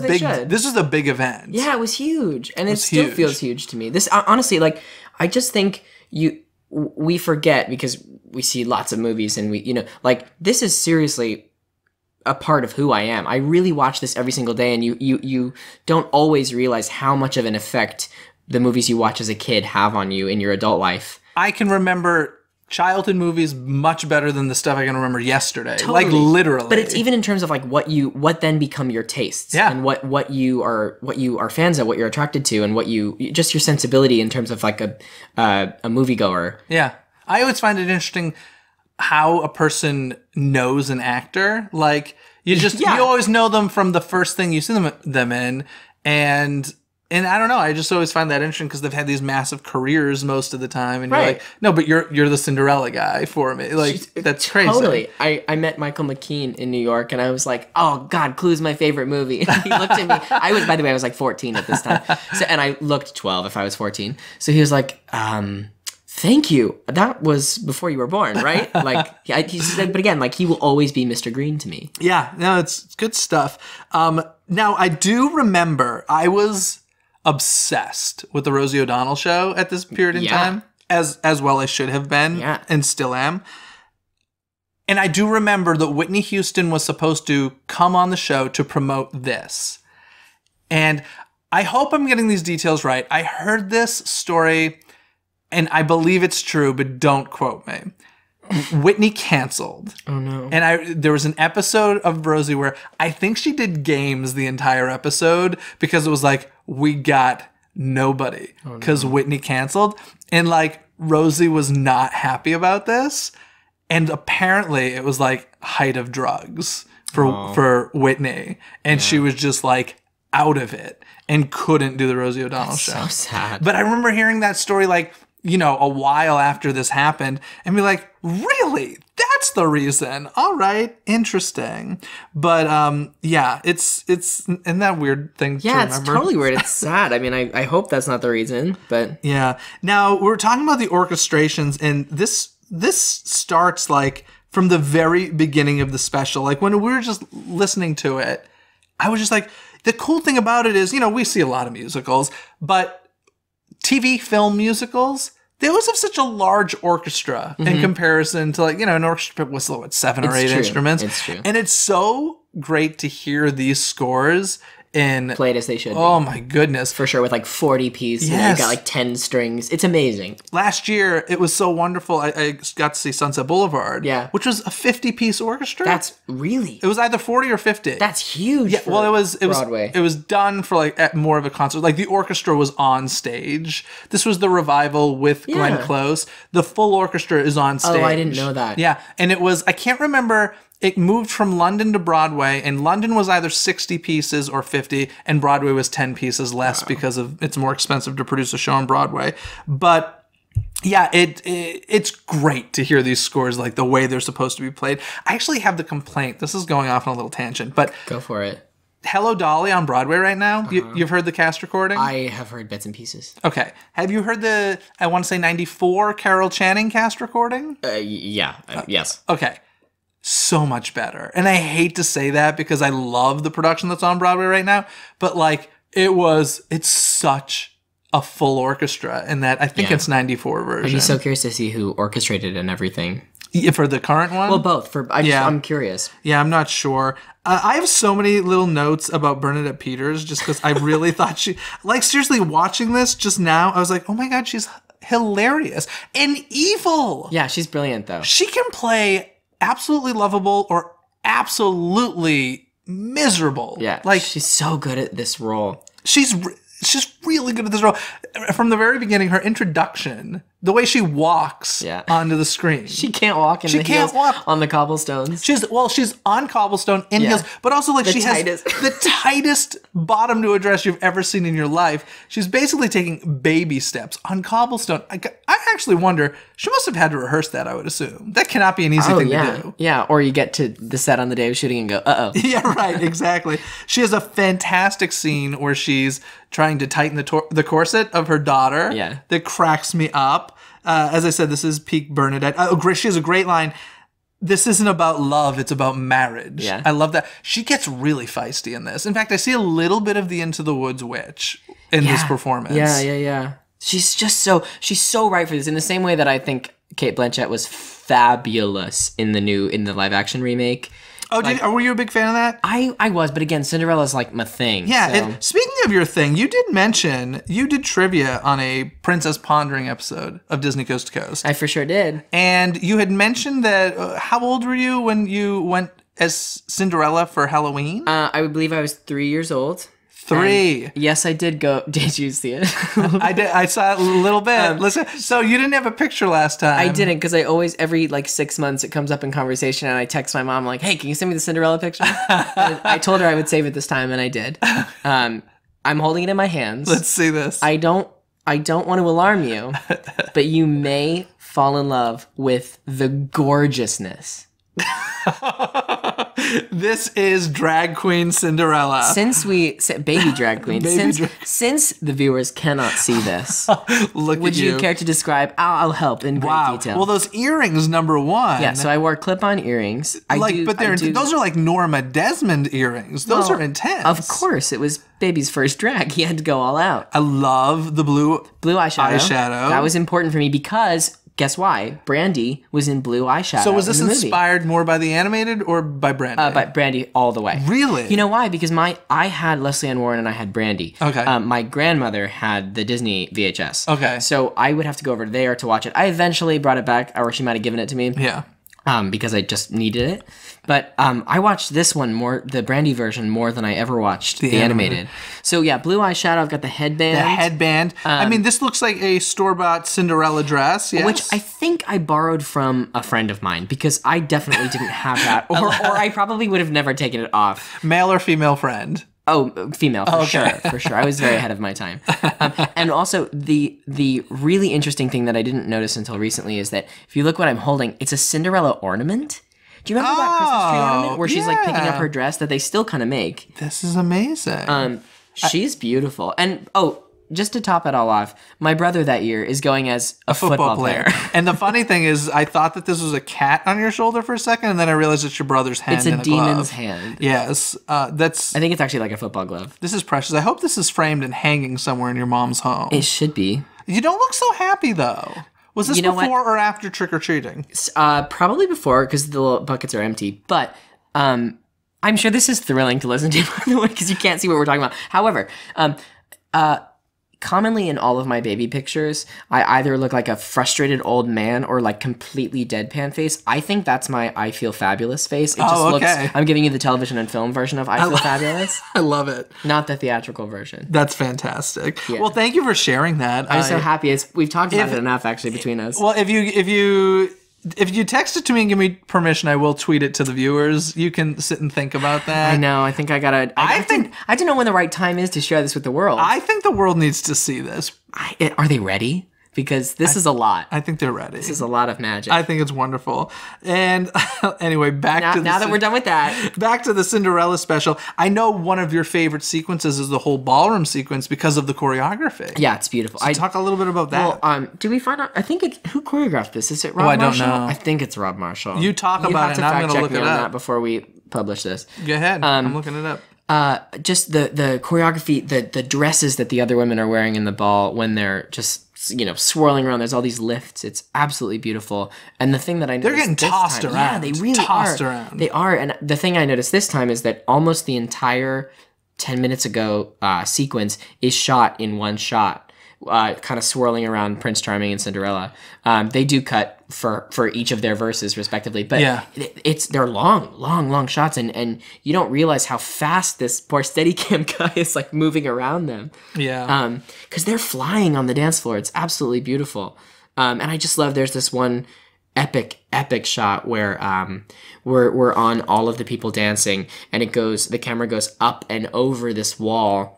A: a big event.
C: Yeah, it was huge. And it still feels huge to me. This honestly, like, I just think we forget because we see lots of movies and we, you know, like, this is seriously a part of who I am. I really watch this every single day, and you don't always realize how much of an effect the movies you watch as a kid have on you in your adult life.
A: I can remember childhood movies much better than the stuff I can remember yesterday.
C: Totally.
A: Like literally.
C: But it's even in terms of like what then become your tastes.
A: Yeah.
C: And what you are fans of, what you're attracted to, and just your sensibility in terms of like a moviegoer.
A: Yeah. I always find it interesting how a person knows an actor. Like you always know them from the first thing you see them in, and I don't know, I just always find that interesting because they've had these massive careers most of the time, and you're like, no, but you're the Cinderella guy for me. Like, that's crazy.
C: Totally. I met Michael McKean in New York, and I was like, oh God, Clue's my favorite movie. And he looked at me. By the way, I was like 14 at this time, and I looked 12 if I was 14. So he was like, thank you. That was before you were born, right? Like he said, but again, like, he will always be Mr. Green to me.
A: Yeah, no, it's good stuff. Now I do remember I was obsessed with the Rosie O'Donnell show at this period in time, as well I should have been, and still am. And I do remember that Whitney Houston was supposed to come on the show to promote this. And I hope I'm getting these details right. I heard this story, and I believe it's true, but don't quote me. Whitney canceled.
C: Oh no.
A: And there was an episode of Rosie where I think she did games the entire episode because it was like, we got nobody because Whitney canceled. And like, Rosie was not happy about this. And apparently it was like height of drugs for Whitney. And she was just like out of it and couldn't do the Rosie O'Donnell show.
C: So sad.
A: But I remember hearing that story like, you know, a while after this happened and be like, really? That's the reason. All right. Interesting. But yeah, it's isn't that weird thing to remember?
C: Yeah, it's totally weird. It's sad. I mean, I hope that's not the reason, but
A: yeah. Now, we're talking about the orchestrations, and this starts like from the very beginning of the special. Like when we were just listening to it, I was just like, the cool thing about it is, you know, we see a lot of musicals, but TV film musicals, they always have such a large orchestra in comparison to, like, you know, an orchestra with what, 7 or 8 instruments.
C: It's true.
A: And it's so great to hear these scores
C: played as they should be.
A: Oh my goodness.
C: For sure, with like 40 pieces.
A: Yes.
C: You got like 10 strings. It's amazing.
A: Last year, it was so wonderful. I got to see Sunset Boulevard, which was a 50-piece orchestra.
C: That's really...
A: It was either 40 or 50.
C: That's huge.
A: Yeah, well,
C: Broadway.
A: It was done for like at more of a concert. Like the orchestra was on stage. This was the revival with Glenn Close. The full orchestra is on stage.
C: Oh, I didn't know that.
A: Yeah, and it was, I can't remember, it moved from London to Broadway, and London was either 60 pieces or 50, and Broadway was 10 pieces less because it's more expensive to produce a show on Broadway. But yeah, it's great to hear these scores like the way they're supposed to be played. I actually have the complaint. This is going off on a little tangent, but
C: go for it.
A: Hello Dolly on Broadway right now. You've heard the cast recording?
C: I have heard bits and pieces.
A: Okay. Have you heard the, I want to say 94 Carol Channing cast recording?
C: Yes.
A: Okay. so much better. And I hate to say that because I love the production that's on Broadway right now, but like it's such a full orchestra in that I think it's 94 version.
C: I'd be so curious to see who orchestrated and everything.
A: Yeah, for the current one?
C: Well, both. I'm curious.
A: Yeah, I'm not sure. I have so many little notes about Bernadette Peters just because I really thought seriously, watching this just now, I was like, oh my God, she's hilarious and evil.
C: Yeah, she's brilliant though.
A: She can play absolutely lovable or absolutely miserable.
C: Yeah,
A: like
C: she's so good at this role.
A: She's really good at this role. From the very beginning, her introduction, the way she walks onto the screen.
C: She can't walk in the heels on the cobblestones.
A: She's on cobblestone in heels, but also like she has the tightest bottom to a dress you've ever seen in your life. She's basically taking baby steps on cobblestone. I actually wonder, she must have had to rehearse that, I would assume. That cannot be an easy thing to do.
C: Yeah, or you get to the set on the day of shooting and go, uh-oh.
A: Yeah, right, exactly. She has a fantastic scene where she's trying to tighten the corset of her daughter.
C: Yeah.
A: That cracks me up. As I said, this is peak Bernadette. She has a great line. This isn't about love, it's about marriage.
C: Yeah.
A: I love that. She gets really feisty in this. In fact, I see a little bit of the Into the Woods witch in this performance.
C: Yeah. She's so right for this. In the same way that I think Cate Blanchett was fabulous in the live action remake.
A: Oh, were you a big fan of that?
C: I was, but again, Cinderella's like my thing.
A: Yeah,
C: so.
A: and speaking of your thing, you did mention, you did trivia on a Princess Pondering episode of Disney Coast to Coast.
C: I for sure did.
A: And you had mentioned that, how old were you when you went as Cinderella for Halloween?
C: I would believe I was 3 years old.
A: 3.
C: And yes, I did go. Did you see it?
A: I did. I saw it a little bit. Listen, so you didn't have a picture last time.
C: I didn't, because I always, every 6 months, it comes up in conversation, and I text my mom like, "Hey, can you send me the Cinderella picture?" And I told her I would save it this time, and I did. I'm holding it in my hands.
A: Let's see this.
C: I don't want to alarm you, but you may fall in love with the gorgeousness.
A: This is drag queen Cinderella.
C: Baby drag queen. Since the viewers cannot see this, would you care to describe? I'll help in great detail.
A: Well, those earrings, number one.
C: Yeah, so I wore clip-on earrings.
A: Those are like Norma Desmond earrings. Those are intense.
C: Of course, it was baby's first drag. He had to go all out.
A: I love the blue eyeshadow.
C: That was important for me because. Guess why? Brandy was in blue eyeshadow.
A: So was this inspired more by the animated or by Brandy?
C: By Brandy all the way.
A: Really?
C: You know why? Because I had Leslie Ann Warren and I had Brandy.
A: Okay.
C: My grandmother had the Disney VHS.
A: Okay.
C: So I would have to go over there to watch it. I eventually brought it back, or she might have given it to me.
A: Yeah.
C: Because I just needed it. But I watched this one the Brandy version, more than I ever watched the animated. So yeah, blue eyeshadow. I've got the headband.
A: I mean, this looks like a store-bought Cinderella dress, yes?
C: Which I think I borrowed from a friend of mine, because I definitely didn't have that. Or I probably would have never taken it off.
A: Male or female friend?
C: Oh, female, for sure. I was very ahead of my time. And also, the really interesting thing that I didn't notice until recently is that if you look what I'm holding, it's a Cinderella ornament. Do you remember that Christmas tree ornament where she's like picking up her dress that they still kind of make?
A: This is amazing.
C: She's beautiful. And just to top it all off, my brother that year is going as a football player.
A: And the funny thing is, I thought that this was a cat on your shoulder for a second, and then I realized it's your brother's hand.
C: It's a demon's hand.
A: Yes, I
C: think it's actually like a football glove.
A: This is precious. I hope this is framed and hanging somewhere in your mom's home.
C: It should be.
A: You don't look so happy though. Was this before or after trick or treating?
C: Probably before, because the little buckets are empty. But I'm sure this is thrilling to listen to, by the way, because you can't see what we're talking about. However, commonly in all of my baby pictures, I either look like a frustrated old man or like completely deadpan face. I think that's my I Feel Fabulous face. It just looks, I'm giving you the television and film version of I Feel Fabulous.
A: I love it.
C: Not the theatrical version.
A: That's fantastic. Yeah. Well, thank you for sharing that.
C: I'm so happy. We've talked about it enough, actually, between us.
A: Well, if you text it to me and give me permission, I will tweet it to the viewers. You can sit and think about that.
C: I know. I think I gotta. I don't know when the right time is to share this with the world.
A: I think the world needs to see this.
C: Are they ready? because this is a lot.
A: I think they're ready.
C: This is a lot of magic.
A: I think it's wonderful. And anyway,
C: now that we're done with that.
A: Back to the Cinderella special. I know one of your favorite sequences is the whole ballroom sequence because of the choreography.
C: Yeah, it's beautiful.
A: So talk a little bit about that.
C: Well, do we find out? I think it's who choreographed this. Is it Rob Marshall?
A: I don't know.
C: I think it's Rob Marshall.
A: You talk about it, and I'm going to look it up
C: that before we publish this.
A: Go ahead. I'm looking it up.
C: Just the choreography, the dresses that the other women are wearing in the ball when they're just swirling around. There's all these lifts. It's absolutely beautiful. And the thing that I noticed,
A: they're getting tossed around.
C: Yeah, they really
A: tossed
C: are.
A: Around.
C: They are. And the thing I noticed this time is that almost the entire 10 minutes ago sequence is shot in one shot. Kind of swirling around Prince Charming and Cinderella. They do cut for each of their verses respectively, but they're long shots, and you don't realize how fast this poor Steadicam guy is like moving around them.
A: Yeah.
C: Because they're flying on the dance floor. It's absolutely beautiful. And I just love there's this one epic shot where we're on all of the people dancing, and the camera goes up and over this wall.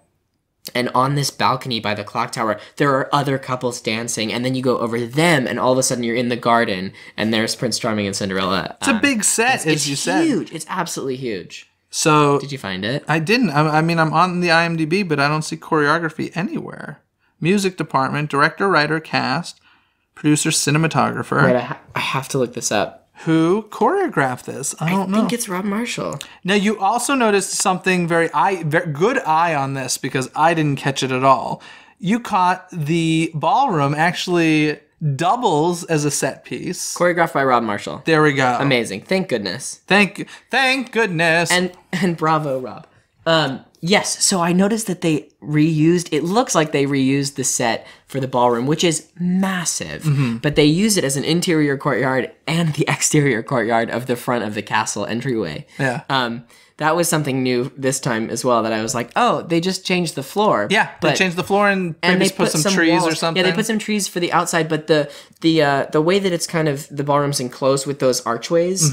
C: And on this balcony by the clock tower, there are other couples dancing, and then you go over them, and all of a sudden you're in the garden, and there's Prince Charming and Cinderella.
A: It's a big set, as you said.
C: It's huge. It's absolutely huge.
A: So
C: did you find it?
A: I didn't. I mean, I'm on the IMDb, but I don't see choreography anywhere. Music department, director, writer, cast, producer, cinematographer.
C: Right, I have to look this up.
A: Who choreographed this? I don't know.
C: I think it's Rob Marshall.
A: Now, you also noticed something very good eye on this, because I didn't catch it at all. You caught the ballroom actually doubles as a set piece.
C: Choreographed by Rob Marshall.
A: There we go.
C: Amazing. Thank goodness.
A: Thank goodness.
C: And bravo, Rob. Yes, so I noticed that it looks like they reused the set for the ballroom, which is massive, but they use it as an interior courtyard and the exterior courtyard of the front of the castle entryway.
A: Yeah.
C: That was something new this time as well, that I was like, oh, they just changed the floor.
A: Yeah, they changed the floor and maybe put some trees
C: walls.
A: or something.
C: Yeah, they put some trees for the outside, but the way that it's kind of, the ballroom's enclosed with those archways,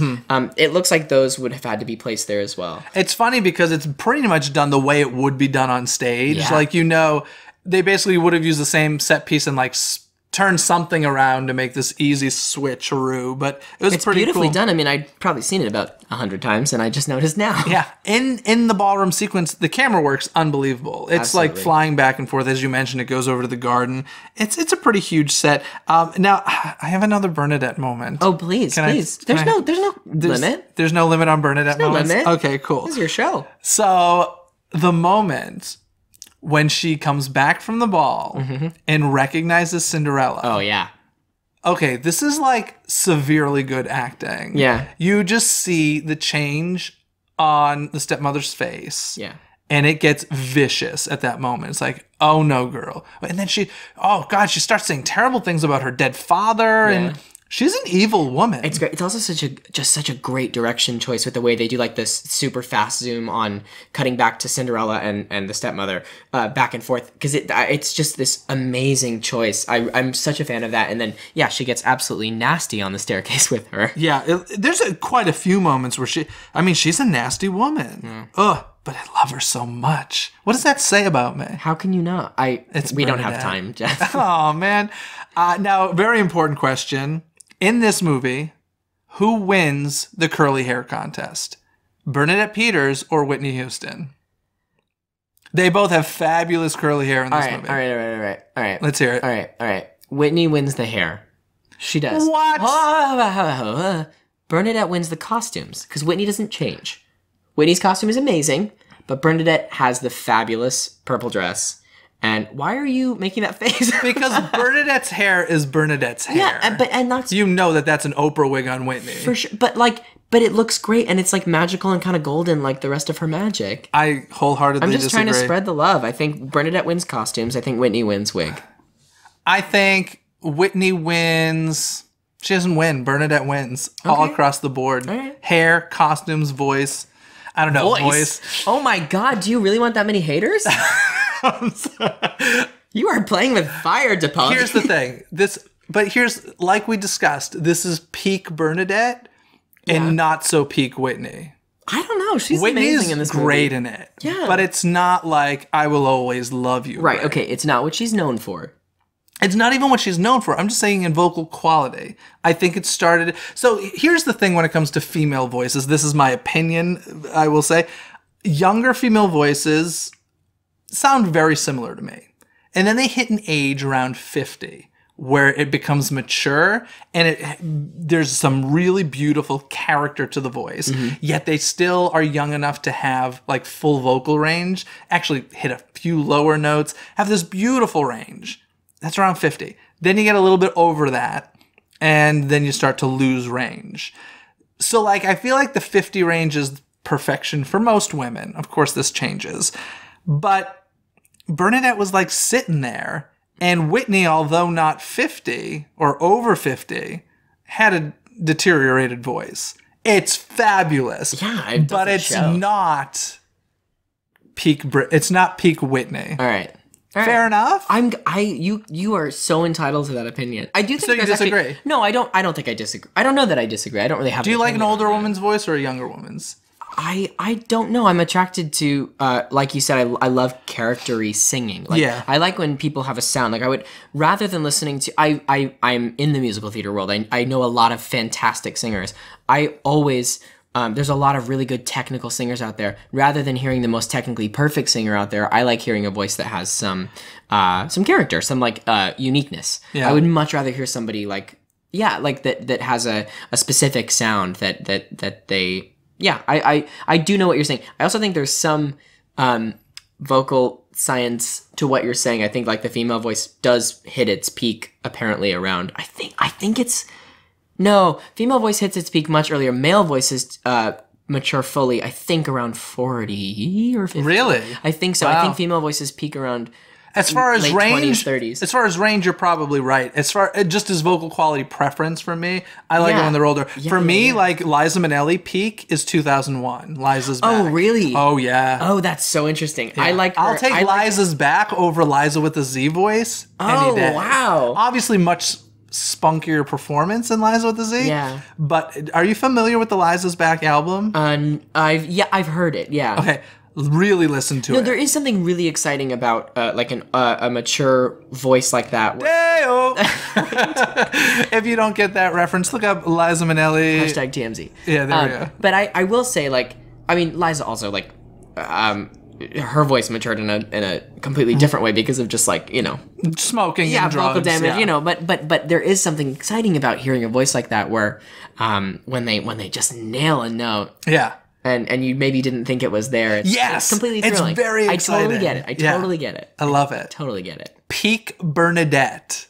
C: it looks like those would have had to be placed there as well.
A: It's funny because it's pretty much done the way it would be done on stage.
C: Yeah.
A: Like, they basically would have used the same set piece and like turn something around to make this easy switcheroo, but it's pretty
C: beautifully
A: cool.
C: done. I mean, I'd probably seen it about 100 times, and I just noticed now.
A: Yeah, in the ballroom sequence, the camera work's unbelievable. It's
C: Absolutely.
A: like flying back and forth. As you mentioned, it goes over to the garden. It's a pretty huge set. Now, I have another Bernadette moment.
C: Oh, please. There's no limit.
A: There's no limit on Bernadette moments?
C: limit.
A: Okay, cool.
C: This is your show.
A: So, the moment when she comes back from the ball and recognizes Cinderella.
C: Oh, yeah.
A: Okay, this is like severely good acting.
C: Yeah.
A: You just see the change on the stepmother's face.
C: Yeah.
A: And it gets vicious at that moment. It's like, oh no, girl. And then she starts saying terrible things about her dead father.
C: Yeah.
A: And she's an evil woman.
C: It's great. It's also such a great direction choice with the way they do like this super fast zoom on cutting back to Cinderella and the stepmother back and forth, because it's just this amazing choice. I'm such a fan of that. And then she gets absolutely nasty on the staircase with her.
A: Yeah, there's quite a few moments where she's a nasty woman.
C: Yeah.
A: Ugh, but I love her so much. What does that say about me?
C: How can you not? We don't have time, Jeff.
A: Oh man. Now, very important question. In this movie, who wins the curly hair contest? Bernadette Peters or Whitney Houston? They both have fabulous curly hair in this movie.
C: All right.
A: Let's hear it.
C: All right. Whitney wins the hair. She does.
A: What?
C: Bernadette wins the costumes, because Whitney doesn't change. Whitney's costume is amazing, but Bernadette has the fabulous purple dress. And why are you making that face?
A: Because Bernadette's hair is Bernadette's hair.
C: Yeah, and that's
A: that's an Oprah wig on Whitney.
C: for sure. But it looks great, and it's like magical and kind of golden, like the rest of her magic.
A: I wholeheartedly
C: I'm just
A: disagree.
C: trying to spread the love. I think Bernadette wins costumes. I think Whitney wins wig.
A: I think Whitney wins. She doesn't win. Bernadette wins all across the board.
C: All right.
A: Hair, costumes, voice. I don't know. Voice.
C: Oh my God! Do you really want that many haters? You are playing with fire, DePaoli.
A: Here's the thing. Like we discussed, this is peak Bernadette and not so peak Whitney.
C: I don't know. She's
A: Whitney
C: amazing
A: is
C: in this movie.
A: great in it.
C: Yeah.
A: But it's not like I will always love you.
C: Right. Okay. It's not what she's known for.
A: It's not even what she's known for. I'm just saying in vocal quality. I think it started... So here's the thing when it comes to female voices. This is my opinion, I will say. Younger female voices sound very similar to me. And then they hit an age around 50 where it becomes mature and there's some really beautiful character to the voice. Yet they still are young enough to have like full vocal range, actually hit a few lower notes, have this beautiful range. That's around 50. Then you get a little bit over that, and then you start to lose range. So, like, I feel like the 50 range is perfection for most women. Of course, this changes. But Bernadette was, like, sitting there, and Whitney, although not 50 or over 50, had a deteriorated voice. It's fabulous.
C: Yeah, it
A: but it's
C: show.
A: not peak. It's not peak Whitney.
C: All right.
A: Fair enough.
C: You are so entitled to that opinion. I do think
A: So you
C: there's
A: disagree?
C: Actually, no, I don't. I don't think I disagree. I don't know that I disagree. I don't really have.
A: Do you like an older woman's voice or a younger woman's?
C: I don't know. I'm attracted to, like you said, I love character-y singing. Like,
A: Yeah.
C: I like when people have a sound. Like I would, rather than listening to, I'm in the musical theater world. I know a lot of fantastic singers. I always, there's a lot of really good technical singers out there. Rather than hearing the most technically perfect singer out there, I like hearing a voice that has some character, some like uniqueness.
A: Yeah.
C: I would much rather hear somebody like, like that has a specific sound that they. Yeah, I do know what you're saying. I also think there's some vocal science to what you're saying. I think like the female voice does hit its peak apparently around. I think it's no, female voice hits its peak much earlier. Male voices mature fully, I think around 40 or 50.
A: Really?
C: I think so.
A: Wow.
C: I think female voices peak around
A: As far as
C: late
A: range,
C: 20s, 30s.
A: as far as range, you're probably right. As far just as vocal quality preference for me, I like it
C: Yeah.
A: when they're older.
C: Yeah,
A: for me,
C: yeah.
A: like Liza Minnelli peak is 2001. Liza's back.
C: Oh, really?
A: Oh yeah.
C: Oh, that's so interesting. I like her.
A: I'll take
C: I like-
A: Liza's back over Liza with the Z voice.
C: Oh,
A: any day.
C: wow.
A: Obviously, much spunkier performance in Liza with the Z.
C: Yeah.
A: But are you familiar with the Liza's Back album?
C: I've heard it. Yeah.
A: Okay. Really listen to
C: No,
A: it.
C: there is something really exciting about like a mature voice like that.
A: Hey-o. If you don't get that reference, look up Liza Minnelli.
C: Hashtag TMZ.
A: Yeah, there we go.
C: But I will say, like, I mean, Liza also, like, her voice matured in a completely different way because of just, like, you know.
A: Smoking
C: Yeah,
A: and drugs.
C: vocal damage,
A: yeah.
C: you know. But there is something exciting about hearing a voice like that where when they just nail a note.
A: Yeah.
C: And you maybe didn't think it was there.
A: Yes,
C: it's completely
A: it's
C: thrilling.
A: very exciting.
C: I totally get it. I
A: Yeah.
C: totally get it.
A: I love it.
C: Totally get it.
A: Peak Bernadette.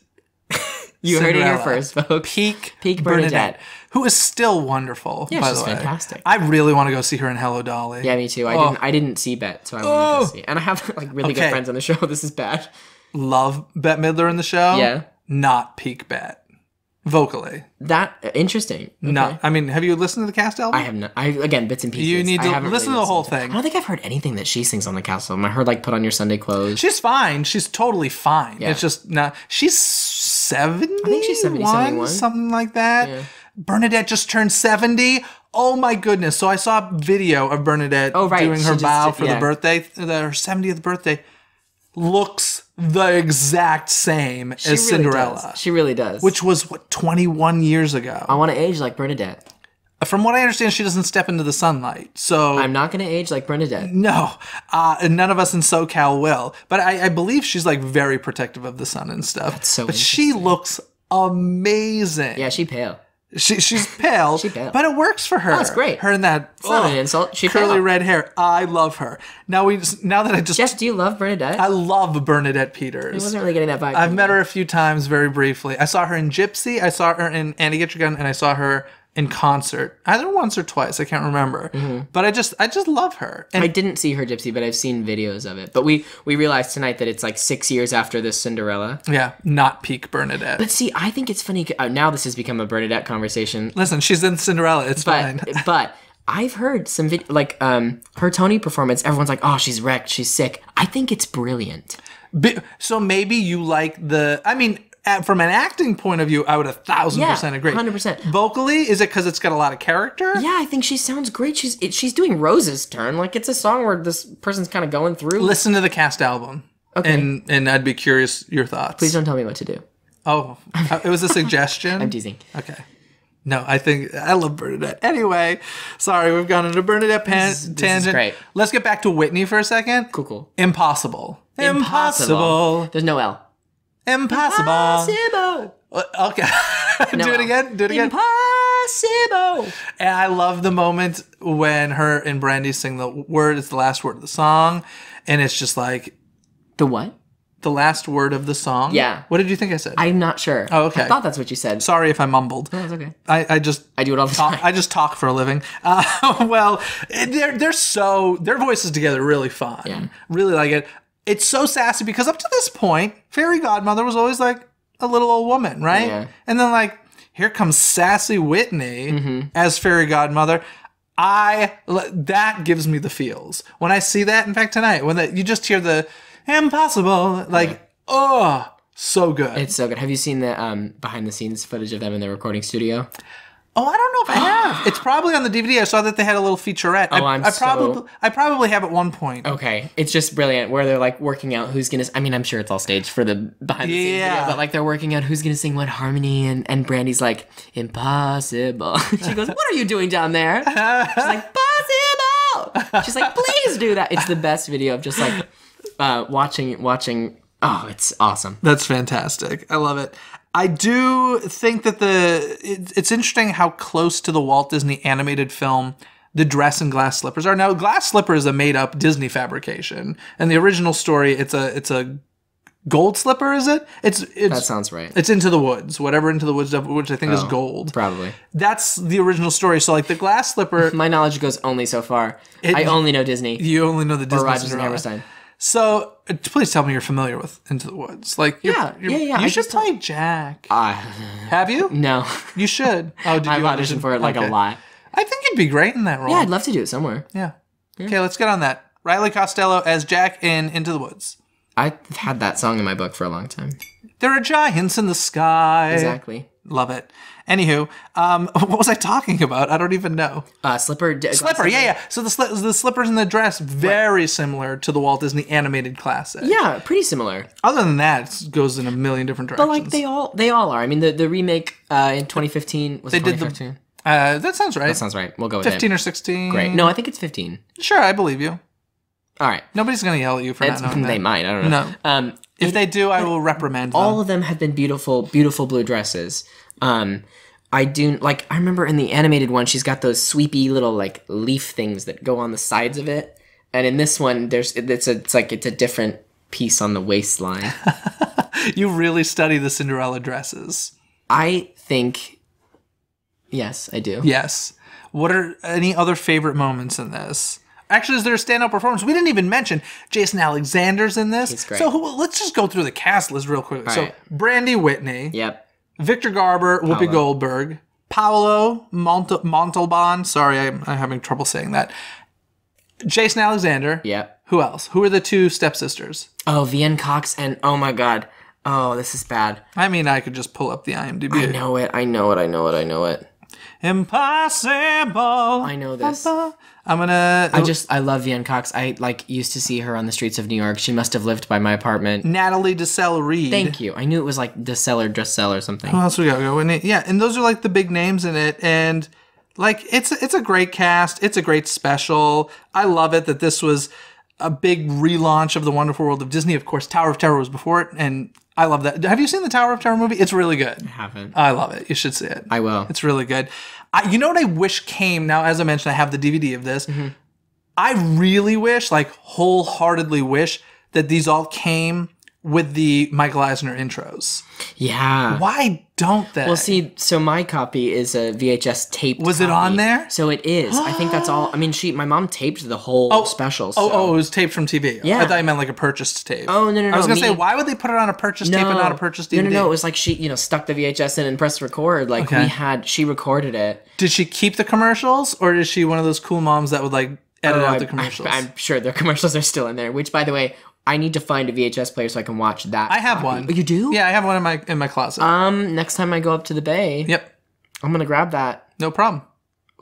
C: You heard it here
A: Cinderella.
C: first, folks.
A: Peak
C: Bernadette.
A: Bernadette. Who is still wonderful,
C: Yeah,
A: by
C: she's
A: the way.
C: fantastic.
A: I really want to go see her in Hello Dolly.
C: Yeah, me too. I didn't see Bet, so I wanted to go see. And I have like really
A: Okay.
C: good friends on the show. This is bad.
A: Love Bette Midler in the show.
C: Yeah.
A: Not peak Bette. Vocally.
C: That interesting. Okay.
A: No. I mean, have you listened to the cast album?
C: I have not. Again, bits and pieces.
A: You need
C: I
A: to
C: haven't
A: listen
C: really
A: to the whole
C: listened
A: thing.
C: I don't think I've heard anything that she sings on the cast album. I heard like "Put on Your Sunday Clothes."
A: She's fine. She's totally fine.
C: Yeah.
A: It's just not. She's 70.
C: I think she's 70, 71.
A: Something like that.
C: Yeah.
A: Bernadette just turned 70. Oh my goodness! So I saw a video of Bernadette
C: right.
A: doing
C: She
A: her
C: just
A: bow
C: did-
A: for
C: yeah.
A: the birthday, her 70th birthday. Looks the exact same as
C: She really
A: Cinderella,
C: does. She really does.
A: which was what 21 years ago.
C: I want to age like Bernadette.
A: From what I understand, she doesn't step into the sunlight. So
C: I'm not going to age like Bernadette.
A: no, and none of us in SoCal will. But I believe she's like very protective of the sun and stuff. That's
C: so
A: But she looks amazing.
C: Yeah, she pale.
A: She's pale,
C: She pale.
A: but it works for her.
C: Oh, it's great.
A: Her and that
C: It's not an insult. She
A: curly
C: pale.
A: red hair. I love her. Now that I just
C: Jeff, do you love Bernadette?
A: I love Bernadette Peters.
C: I wasn't really getting that vibe.
A: I've met her a few times very briefly. I saw her in Gypsy. I saw her in Annie Get Your Gun, and I saw her in concert either once or twice. I can't remember. But I just love her. And
C: I didn't see her Gypsy, but I've seen videos of it. But we realized tonight that it's like 6 years after this Cinderella.
A: yeah, not peak Bernadette.
C: But see, I think it's funny. Now this has become a Bernadette conversation.
A: Listen, she's in Cinderella. It's fine.
C: But I've heard some her Tony performance. Everyone's like, "Oh, she's wrecked. She's sick." I think it's brilliant.
A: So maybe you like the. I mean, from an acting point of view, I would 1,000% agree.
C: 100%.
A: Vocally, is it because it's got a lot of character?
C: Yeah, I think she sounds great. She's doing Rose's turn. Like it's a song where this person's kind of going through.
A: Listen to the cast album.
C: Okay.
A: And I'd be curious your thoughts.
C: Please don't tell me what to do.
A: Oh, it was a suggestion?
C: I'm teasing.
A: Okay. No, I love Bernadette. Anyway, sorry, we've gone into Bernadette tangent.
C: This is great.
A: Let's get back to Whitney for a second.
C: Cool.
A: Impossible.
C: There's no L.
A: Impossible.
C: Impossible.
A: Okay. Do it again.
C: Impossible.
A: And I love the moment when her and Brandy sing the word. It's the last word of the song. And it's just like...
C: The what?
A: The last word of the song?
C: Yeah.
A: What did you think I said?
C: I'm not sure.
A: Oh, okay.
C: I thought that's what you said.
A: Sorry if I mumbled.
C: No, it's okay.
A: I
C: do it all the time.
A: I just talk for a living. Well, their voices together are really fun.
C: Yeah.
A: Really like it. It's so sassy because up to this point, Fairy Godmother was always like a little old woman, right?
C: Yeah.
A: And then like, here comes sassy Whitney as Fairy Godmother. That gives me the feels. When I see that, in fact, tonight, you just hear the impossible, like, oh, so good.
C: It's so good. Have you seen the behind the scenes footage of them in the recording studio?
A: Oh, I don't know if I have. It's probably on the DVD. I saw that they had a little featurette. I probably have at one point.
C: Okay. It's just brilliant where they're like working out who's going to... I mean, I'm sure it's all staged for the behind the scenes video, but like they're working out who's going to sing what harmony and Brandy's like, impossible. She goes, what are you doing down there? She's like, possible. She's like, please do that. It's the best video of just like watching. Oh, it's awesome.
A: That's fantastic. I love it. I do think that it's interesting how close to the Walt Disney animated film the dress and glass slippers are. Now, glass slipper is a made-up Disney fabrication, and the original story, it's a gold slipper, is it? It's
C: that sounds right.
A: It's Into the Woods, whatever Into the Woods, which I think is gold.
C: Probably.
A: That's the original story. So, like the glass slipper.
C: My knowledge goes only so far. I only know Disney.
A: You only know the Disney.
C: Or Rodgers and Hammerstein.
A: So, please tell me you're familiar with Into the Woods. Like,
C: yeah.
A: You should play Jack. Have you?
C: No.
A: You should. Oh, did you
C: I've auditioned for it like a lot.
A: I think you'd be great in that role.
C: Yeah, I'd love to do it somewhere.
A: Yeah. Okay, let's get on that. Riley Costello as Jack in Into the Woods.
C: I've had that song in my book for a long time.
A: There are giants in the sky.
C: Exactly.
A: Love it. Anywho, what was I talking about? I don't even know.
C: Slipper.
A: Yeah. So the slippers and the dress, very similar to the Walt Disney animated classic.
C: Yeah, pretty similar.
A: Other than that, it goes in a million different directions.
C: But like they all are. I mean, the remake in 2015 was 2015.
A: That sounds right.
C: That sounds right. We'll go with
A: 15 or 16.
C: Great. No, I think it's 15.
A: Sure, I believe you.
C: All right.
A: Nobody's gonna yell at you for not knowing that.
C: They might. I don't know.
A: No. If they do, I will reprimand them.
C: All of them have been beautiful, beautiful blue dresses. I remember in the animated one, she's got those sweepy little like leaf things that go on the sides of it, and in this one, it's a different piece on the waistline.
A: You really study the Cinderella dresses.
C: I think, yes, I do.
A: Yes. What are any other favorite moments in this? Actually, is there a standout performance? We didn't even mention Jason Alexander's in this.
C: He's great.
A: So let's just go through the cast list real quickly.
C: All right.
A: Brandy Whitney.
C: Yep.
A: Victor Garber, Whoopi Goldberg, Paolo Montalban. Sorry, I'm having trouble saying that. Jason Alexander.
C: Yep.
A: Who else? Who are the two stepsisters?
C: Oh, Vienne Cox and oh my God. Oh, this is bad.
A: I mean, I could just pull up the IMDb.
C: I know it.
A: Impossible.
C: I know this. I love Vienne Cox. I used to see her on the streets of New York. She must have lived by my apartment.
A: Natalie DeSelle Reed.
C: Thank you. I knew it was like DeSelle or something.
A: Who else we got going? Yeah, and those are like the big names in it, and like it's a great cast. It's a great special. I love it that this was a big relaunch of the Wonderful World of Disney. Of course, Tower of Terror was before it, and I love that. Have you seen the Tower of Terror movie? It's really good.
C: I haven't.
A: I love it. You should see it.
C: I will.
A: It's really good. You know what I wish came? Now, as I mentioned, I have the DVD of this. Mm-hmm. I really wish, like wholeheartedly wish, that these all came with the Michael Eisner intros.
C: Yeah.
A: Why don't they?
C: Well, see, so my copy is a VHS taped
A: Was it on there?
C: So it is. I think that's all. I mean, my mom taped the whole special. So.
A: Oh, it was taped from TV.
C: Yeah.
A: I thought you meant like a purchased tape.
C: Oh, no.
A: I was going to say, why would they put it on a purchased tape and not a purchased DVD?
C: No. It was like she, stuck the VHS in and pressed record. Like she recorded it.
A: Did she keep the commercials, or is she one of those cool moms that would like edit out the commercials?
C: I'm sure the commercials are still in there, which, by the way, I need to find a VHS player so I can watch that.
A: I have one.
C: Oh, you do?
A: Yeah, I have one in my closet.
C: Next time I go up to the Bay.
A: Yep.
C: I'm gonna grab that.
A: No problem.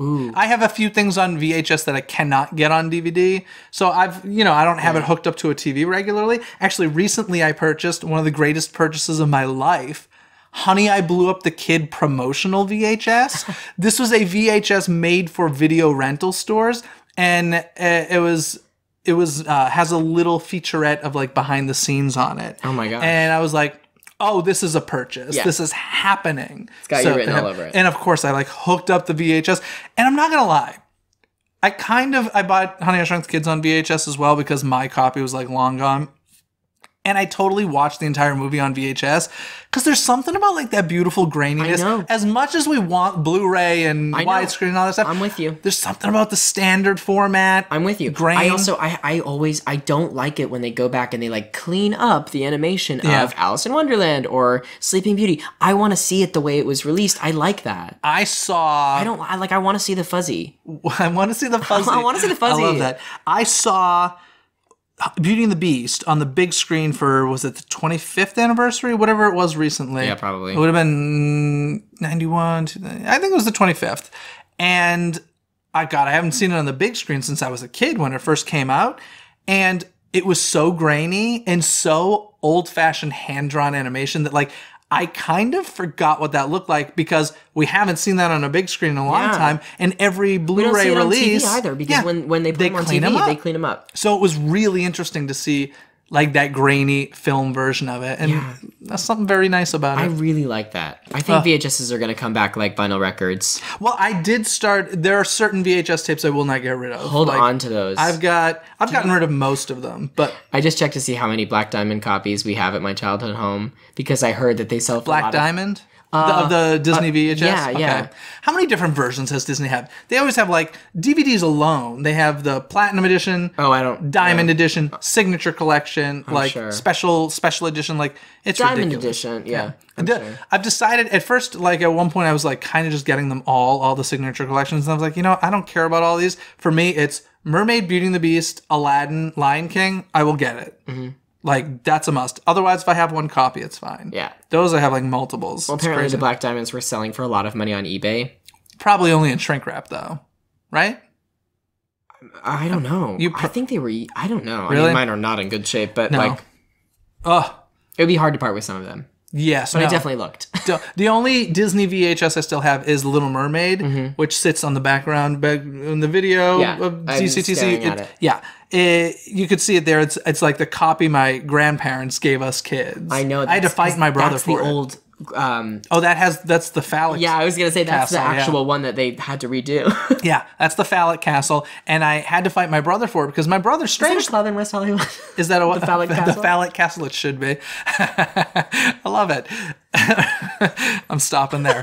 C: Ooh.
A: I have a few things on VHS that I cannot get on DVD. So I don't have it hooked up to a TV regularly. Actually, recently I purchased one of the greatest purchases of my life. Honey, I Blew Up the Kid promotional VHS. This was a VHS made for video rental stores, and it was has a little featurette of like behind the scenes on it.
C: Oh my gosh.
A: And I was like, oh, this is a purchase.
C: Yeah.
A: This is happening.
C: It's got you written all over it.
A: And of course, I like hooked up the VHS. And I'm not gonna lie, I bought Honey, I Shrunk the Kids on VHS as well because my copy was like long gone. And I totally watched the entire movie on VHS because there's something about like that beautiful graininess.
C: I know.
A: As much as we want Blu-ray and widescreen and all that stuff,
C: I'm with you.
A: There's something about the standard format.
C: I'm with you.
A: Grain.
C: I don't like it when they go back and they like clean up the animation of Alice in Wonderland or Sleeping Beauty. I want to see it the way it was released. I like that.
A: I
C: want to see the fuzzy.
A: I want to see the fuzzy.
C: I want to see the fuzzy.
A: I love that. I saw Beauty and the Beast on the big screen for, was it the 25th anniversary? Whatever it was recently.
C: Yeah, probably.
A: It would have been 91. I think it was the 25th. And I haven't seen it on the big screen since I was a kid when it first came out. And it was so grainy and so old-fashioned hand-drawn animation that like I kind of forgot what that looked like because we haven't seen that on a big screen in a long time. And every Blu-ray release,
C: on TV either because when they put them on TV, they clean them up.
A: So it was really interesting to see like that grainy film version of it, and that's something very nice about it.
C: I really like that. I think VHSs are going to come back like vinyl records.
A: Well, I did start. There are certain VHS tapes I will not get rid of.
C: Hold on to those.
A: I've gotten rid of most of them, but
C: I just checked to see how many Black Diamond copies we have at my childhood home because I heard that they sell for
A: Black Diamond. Of the Disney VHS?
C: Yeah.
A: How many different versions has Disney have? They always have, like, DVDs alone. They have the Platinum Edition, Diamond Edition, Signature Collection, special edition. Like, it's
C: Diamond
A: ridiculous.
C: Edition, yeah. Sure.
A: I've decided, at first, like, at one point, I was, like, kind of just getting them all the Signature Collections. And I was like, I don't care about all these. For me, it's Mermaid, Beauty and the Beast, Aladdin, Lion King. I will get it. Mm-hmm. Like, that's a must. Otherwise, if I have one copy, it's fine.
C: Yeah.
A: Those I have, like, multiples.
C: Well, apparently the Black Diamonds were selling for a lot of money on eBay.
A: Probably only in shrink wrap, though. Right?
C: I don't know. I think they were... I don't know.
A: Really?
C: I mean, mine are not in good shape, but, it would be hard to part with some of them.
A: Yes,
C: but I definitely looked.
A: The only Disney VHS I still have is Little Mermaid, which sits on the background in the video of DCTC. You could see it there. It's like the copy my grandparents gave us kids.
C: I know.
A: I had to fight my brother for it.
C: Old.
A: That's the phallic.
C: Yeah, I was gonna say that's
A: castle,
C: the actual one that they had to redo.
A: Yeah, that's the phallic castle, and I had to fight my brother for it because my brother's strange.
C: Is that a club in West Hollywood?
A: Is that
C: the phallic castle?
A: The phallic castle. It should be. I love it. I'm stopping there.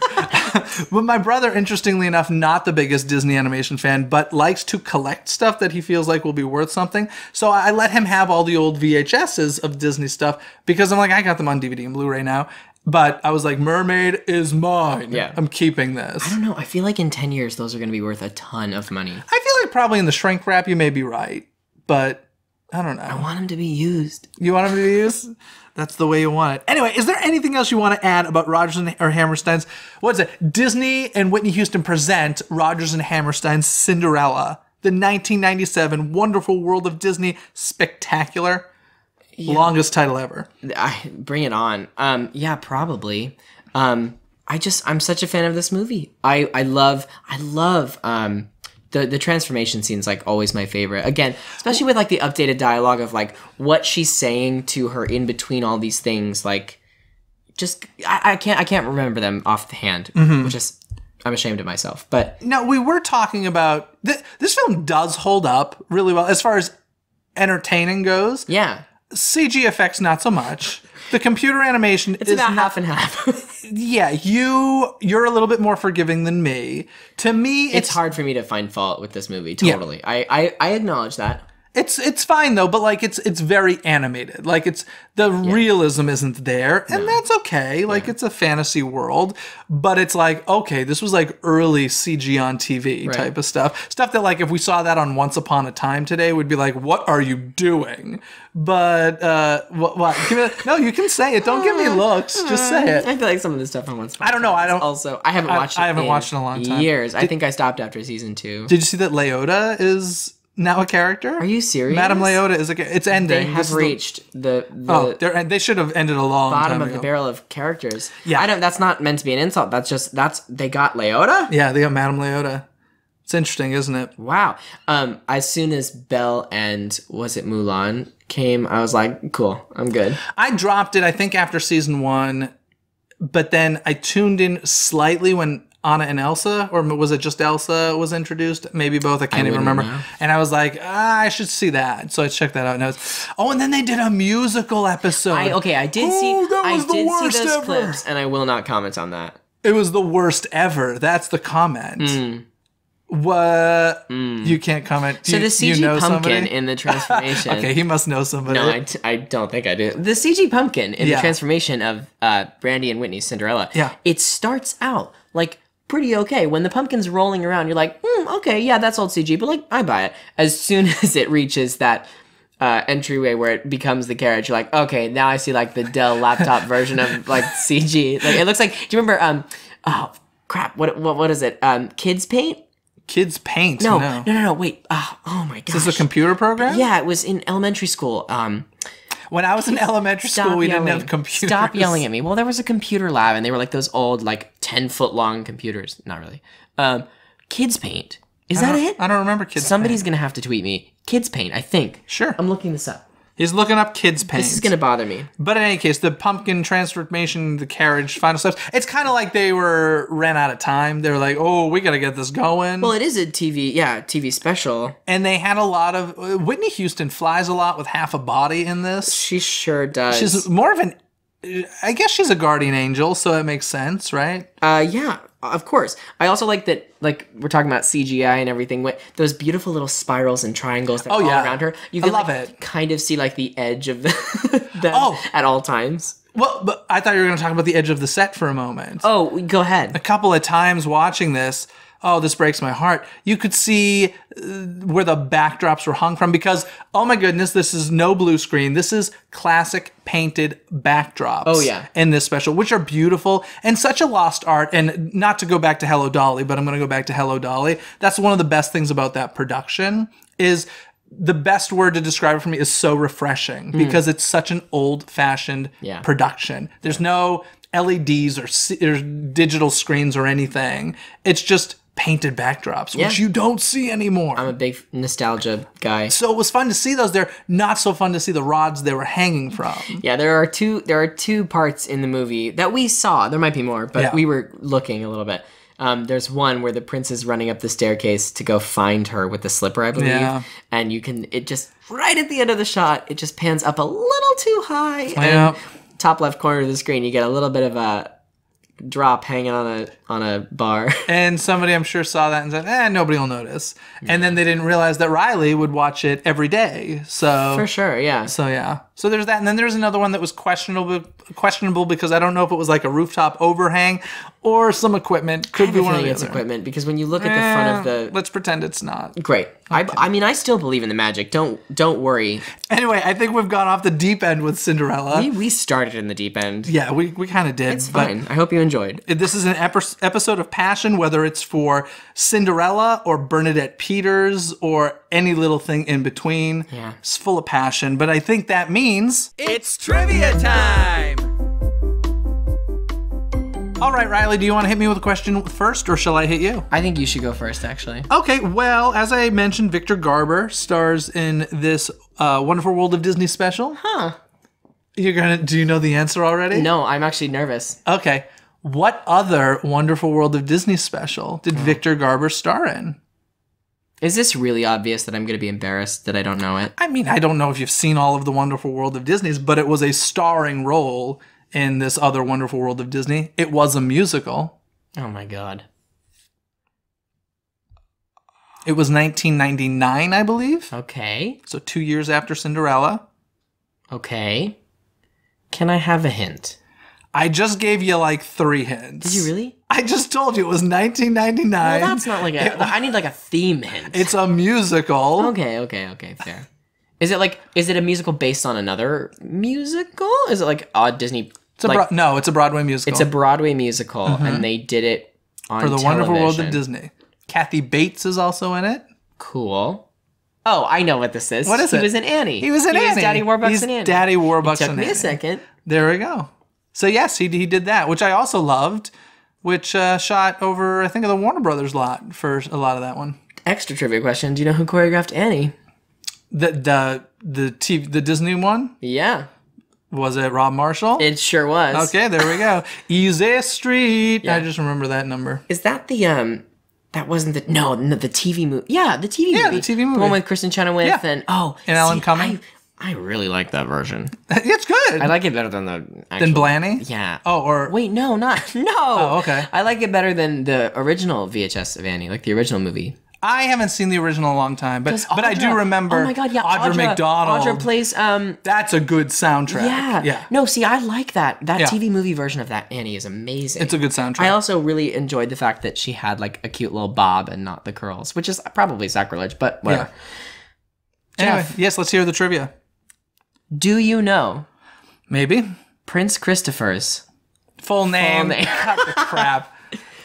A: But my brother, interestingly enough, not the biggest Disney animation fan, but likes to collect stuff that he feels like will be worth something. So I let him have all the old VHSs of Disney stuff because I'm like, I got them on DVD and Blu-ray now. But I was like, Mermaid is mine. Yeah. I'm keeping this.
C: I don't know. I feel like in 10 years, those are going to be worth a ton of money.
A: I feel like probably in the shrink wrap, you may be right. But I don't know.
C: I want them to be used.
A: You want them to be used? That's the way you want it. Anyway, is there anything else you want to add about Rodgers or Hammerstein's? What's it? Disney and Whitney Houston present Rodgers and Hammerstein's Cinderella, the 1997 Wonderful World of Disney Spectacular. Yeah. Longest title ever.
C: Bring it on. Yeah, probably. I'm such a fan of this movie. I love the transformation scene's like always my favorite. Again, especially with like the updated dialogue of like what she's saying to her in between all these things. Like, just I can't remember them off the hand, which is I'm ashamed of myself. But
A: no, we were talking about this film does hold up really well as far as entertaining goes.
C: Yeah.
A: CG effects, not so much. The computer animation
C: is about half and half.
A: Yeah, you're a little bit more forgiving than me. To me,
C: it's hard for me to find fault with this movie. Totally, yeah. I acknowledge that.
A: It's fine though, but like it's very animated. Like the realism isn't there, and that's okay. Like it's a fantasy world, but it's like, okay, this was like early CG on TV type of stuff. Stuff that like if we saw that on Once Upon a Time today, we'd be like, what are you doing? But what? No, you can say it. Don't give me looks. Just say it.
C: I feel like some of the stuff on Once Upon a Time.
A: I don't know. I don't.
C: Also, I haven't watched.
A: I haven't watched in a long time.
C: Years. I think I stopped after season 2.
A: Did you see that Leota is now a character?
C: Are you serious?
A: Madame Leota is it's ending.
C: They have reached the
A: they should have ended a long time
C: bottom
A: ago.
C: of the barrel of characters.
A: Yeah.
C: That's not meant to be an insult. They got Leota?
A: Yeah, they got Madame Leota. It's interesting, isn't it?
C: Wow. As soon as Belle and was it Mulan came, I was like, cool, I'm good.
A: I dropped it, I think, after season 1, but then I tuned in slightly when Anna and Elsa, or was it just Elsa was introduced? Maybe both. I can't even remember.
C: Know.
A: And I was like, I should see that. So I checked that out. And and then they did a musical episode.
C: I did see those
A: ever.
C: clips, and I will not comment on that.
A: It was the worst ever. That's the comment. What? You can't comment.
C: So the CG pumpkin
A: somebody?
C: in the transformation.
A: Okay, he must know somebody.
C: No, I don't think I do. The CG pumpkin in the transformation of Brandy and Whitney's Cinderella.
A: Yeah.
C: It starts out like pretty okay. When the pumpkin's rolling around, you're like, okay, yeah, that's old CG, but like, I buy it. As soon as it reaches that entryway where it becomes the carriage, you're like, okay, now I see like the Dell laptop version of like CG. Like it looks like. Do you remember? Oh crap! What is it? Kids Paint.
A: Kids Paint.
C: No. Wait. Oh my gosh.
A: Is this a computer program?
C: Yeah, it was in elementary school.
A: When I was in elementary school, we didn't have computers.
C: Stop yelling at me. Well, there was a computer lab, and they were like those old, like 10-foot long computers. Not really. Kids Paint. Is that it?
A: I don't remember Kids
C: Somebody's
A: Paint.
C: gonna have to tweet me. Kids Paint. I think.
A: Sure.
C: I'm looking this up.
A: He's looking up Kids Paint.
C: This is gonna bother me.
A: But in any case, the pumpkin transformation, the carriage, final steps. It's kind of like they ran out of time. They were like, "Oh, we got to get this going."
C: Well, it is a TV special.
A: And they had a lot of Whitney Houston flies a lot with half a body in this.
C: She sure does.
A: She's more of an. I guess she's a guardian angel, so it makes sense, right?
C: Yeah, of course. I also like that, like, we're talking about CGI and everything, those beautiful little spirals and triangles that are all around her. You can
A: love it.
C: Kind of see, like, the edge of them at all times.
A: Well, but I thought you were going to talk about the edge of the set for a moment.
C: Oh, go ahead.
A: A couple of times watching this, this breaks my heart. You could see where the backdrops were hung from because, oh my goodness, this is no blue screen. This is classic painted backdrops.
C: Oh, yeah.
A: In this special, which are beautiful and such a lost art. And not to go back to Hello Dolly, but I'm going to go back to Hello Dolly. That's one of the best things about that production is the best word to describe it for me is so refreshing because it's such an old-fashioned production. There's no LEDs or digital screens or anything. It's just painted backdrops, which you don't see anymore.
C: I'm a big nostalgia guy.
A: So it was fun to see those there. Not so fun to see the rods they were hanging from.
C: Yeah, there are two parts in the movie that we saw. There might be more, but we were looking a little bit. There's one where the prince is running up the staircase to go find her with the slipper, I believe. Yeah. And it just, right at the end of the shot, it just pans up a little too high.
A: Yeah.
C: And top left corner of the screen, you get a little bit of a drop hanging on a bar.
A: And somebody, I'm sure, saw that and said, nobody will notice. And then they didn't realize that Riley would watch it every day. So
C: for sure, yeah.
A: So yeah. So there's that. And then there's another one that was questionable because I don't know if it was like a rooftop overhang or some equipment. Could be one of the
C: it's
A: other.
C: Equipment because when you look at the front of the...
A: Let's pretend it's not.
C: Great. Okay. I mean, I still believe in the magic. Don't worry.
A: Anyway, I think we've gone off the deep end with Cinderella.
C: We started in the deep end.
A: Yeah, we kind of did.
C: It's fine. I hope you enjoyed.
A: This is an episode of passion, whether it's for Cinderella or Bernadette Peters or any little thing in between.
C: Yeah.
A: It's full of passion, but I think that means...
E: It's trivia time!
A: All right, Riley, do you want to hit me with a question first, or shall I hit you?
C: I think you should go first, actually.
A: Okay, well, as I mentioned, Victor Garber stars in this Wonderful World of Disney special.
C: Huh.
A: Do you know the answer already?
C: No, I'm actually nervous.
A: Okay. What other Wonderful World of Disney special did Victor Garber star in?
C: Is this really obvious that I'm going to be embarrassed that I don't know it?
A: I mean, I don't know if you've seen all of the Wonderful World of Disney's, but it was a starring role in this other Wonderful World of Disney. It was a musical.
C: Oh my god.
A: It was 1999, I believe.
C: Okay.
A: So 2 years after Cinderella.
C: Okay. Can I have a hint?
A: I just gave you like 3 hints.
C: Did you really?
A: I just told you it was 1999.
C: Well, that's not like I need like a theme hint.
A: It's a musical.
C: Okay, fair. Is it a musical based on another musical? Is it like Disney?
A: No, it's a Broadway musical.
C: It's a Broadway musical, and they did it on
A: For the
C: television.
A: Wonderful World of Disney. Kathy Bates is also in it.
C: Cool. Oh, I know what this is.
A: What is it?
C: He was in Annie.
A: He was in Annie.
C: He was Daddy Warbucks
A: He's
C: in Annie.
A: Daddy Warbucks in
C: It took me
A: Annie.
C: a second.
A: There we go. So yes, he did that, which I also loved, which shot over, I think, the Warner Brothers lot for a lot of that one.
C: Extra trivia question. Do you know who choreographed Annie?
A: The Disney one?
C: Yeah.
A: Was it Rob Marshall?
C: It sure was.
A: Okay, there we go. Easy Street.
C: Yeah.
A: I just remember that number.
C: Is that the that wasn't the no the TV movie? Yeah, the TV movie.
A: Yeah, the TV movie.
C: The one with Kristen Chenoweth
A: Yeah.
C: and
A: Alan Cumming.
C: I really like that version.
A: It's good.
C: I like it better than the actual...
A: Than Blaney?
C: Yeah.
A: Oh, or...
C: Wait, no.
A: Oh, okay.
C: I like it better than the original VHS of Annie, like the original movie.
A: I haven't seen the original in a long time, but I do remember.
C: Oh my god, yeah,
A: Audra McDonald.
C: Audra plays.
A: That's a good soundtrack.
C: Yeah. No, see, I like that. That
A: Yeah.
C: TV movie version of that Annie is amazing.
A: It's a good soundtrack.
C: I also really enjoyed the fact that she had like a cute little bob and not the curls, which is probably sacrilege, but whatever.
A: Anyway,
C: Jeff,
A: yes, let's hear the trivia.
C: do you know
A: Maybe.
C: Prince Christopher's
A: Full name.
C: name.
A: Cut the crap.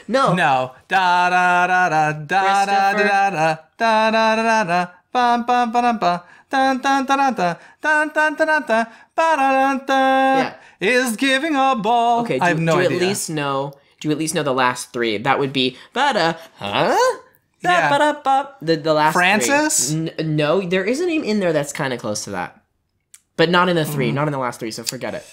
C: No.
A: No. Da da da da da da da da da da da da bum bum ba ba dun dun dun dun dun dun dun dun ba dun dun is giving a ball.
C: Okay,
A: I have no idea.
C: Do you at least know the last 3? That would be
A: Yeah.
C: the last
A: Francis?
C: 3. No, there is a name in there that's kind of close to that. But not in the 3, not in the last 3, so forget it.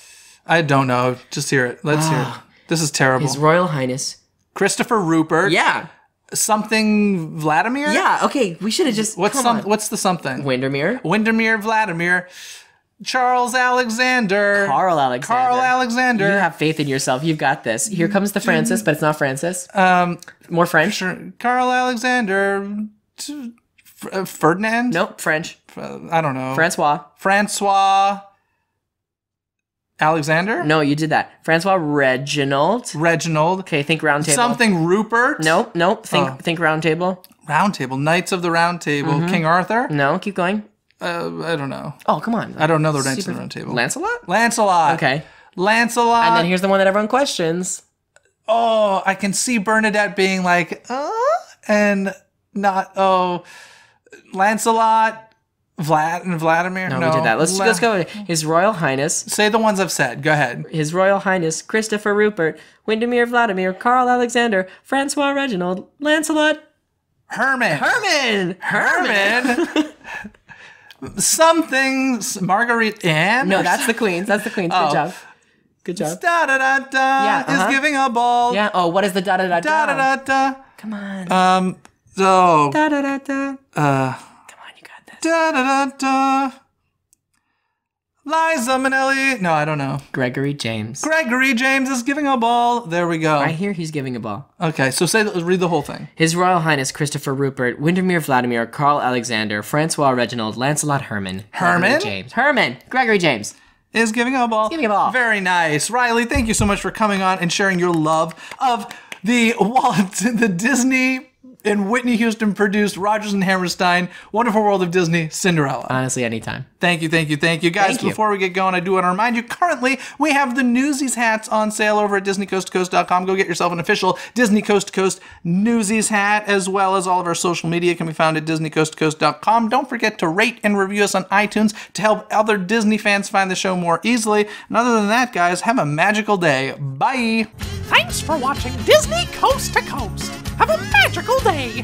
A: I don't know. Just hear it. Let's hear it. This is terrible.
C: His Royal Highness.
A: Christopher Rupert.
C: Yeah.
A: Something Vladimir?
C: Yeah, okay, we should have just
A: What's the something?
C: Windermere.
A: Windermere Vladimir. Charles Alexander.
C: Carl Alexander.
A: Carl Alexander.
C: You have faith in yourself. You've got this. Here comes the Francis, but it's not Francis. More French?
A: Carl Alexander. Ferdinand?
C: Nope, French.
A: I don't know.
C: Francois.
A: Alexander?
C: No, you did that. Francois Reginald. Okay, think round table.
A: Something Rupert?
C: Nope. Think round table.
A: Round table. Knights of the Round Table. King Arthur?
C: No, keep going.
A: I don't know.
C: Oh, come on.
A: I don't know the Knights of the Round Table.
C: Lancelot?
A: Lancelot.
C: Okay.
A: Lancelot.
C: And then here's the one that everyone questions.
A: Oh, I can see Bernadette being like, and not, Lancelot. Vladimir?
C: No, we did that. Let's go. His Royal Highness.
A: Say the ones I've said. Go ahead.
C: His Royal Highness Christopher Rupert, Windermere Vladimir, Carl Alexander, Francois Reginald, Lancelot.
A: Herman. Something. Marguerite Anne?
C: No, that's the Queen's. Good job. Good job.
A: Da da da da. Is giving a ball.
C: Yeah. Oh, what is the da da da
A: Da da da da.
C: Come on.
A: So.
C: Da da da da. Come on, you got this.
A: Da da da da. Liza Minnelli. No, I don't know.
C: Gregory James.
A: Gregory James is giving a ball. There we go.
C: I hear he's giving a ball.
A: Okay, so read the whole thing.
C: His Royal Highness Christopher Rupert, Windermere Vladimir, Carl Alexander, Francois Reginald, Lancelot Herman.
A: Herman?
C: Gregory James.
A: Is giving a ball.
C: Giving a ball.
A: Very nice. Riley, thank you so much for coming on and sharing your love of the Walt, the Disney and Whitney Houston produced Rodgers and Hammerstein, Wonderful World of Disney, Cinderella.
C: Honestly, anytime.
A: Thank you. Guys,
C: Thank you.
A: before we get going, I do want to remind you, currently, we have the Newsies hats on sale over at DisneyCoastToCoast.com. Go get yourself an official Disney Coast to Coast Newsies hat, as well as all of our social media can be found at DisneyCoastToCoast.com. Don't forget to rate and review us on iTunes to help other Disney fans find the show more easily. And other than that, guys, have a magical day. Bye!
F: Thanks for watching Disney Coast to Coast. Have a magical day.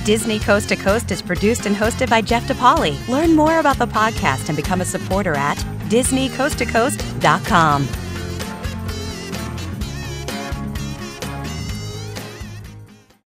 D: Disney Coast to Coast is produced and hosted by Jeff DePaoli. Learn more about the podcast and become a supporter at DisneyCoastToCoast.com.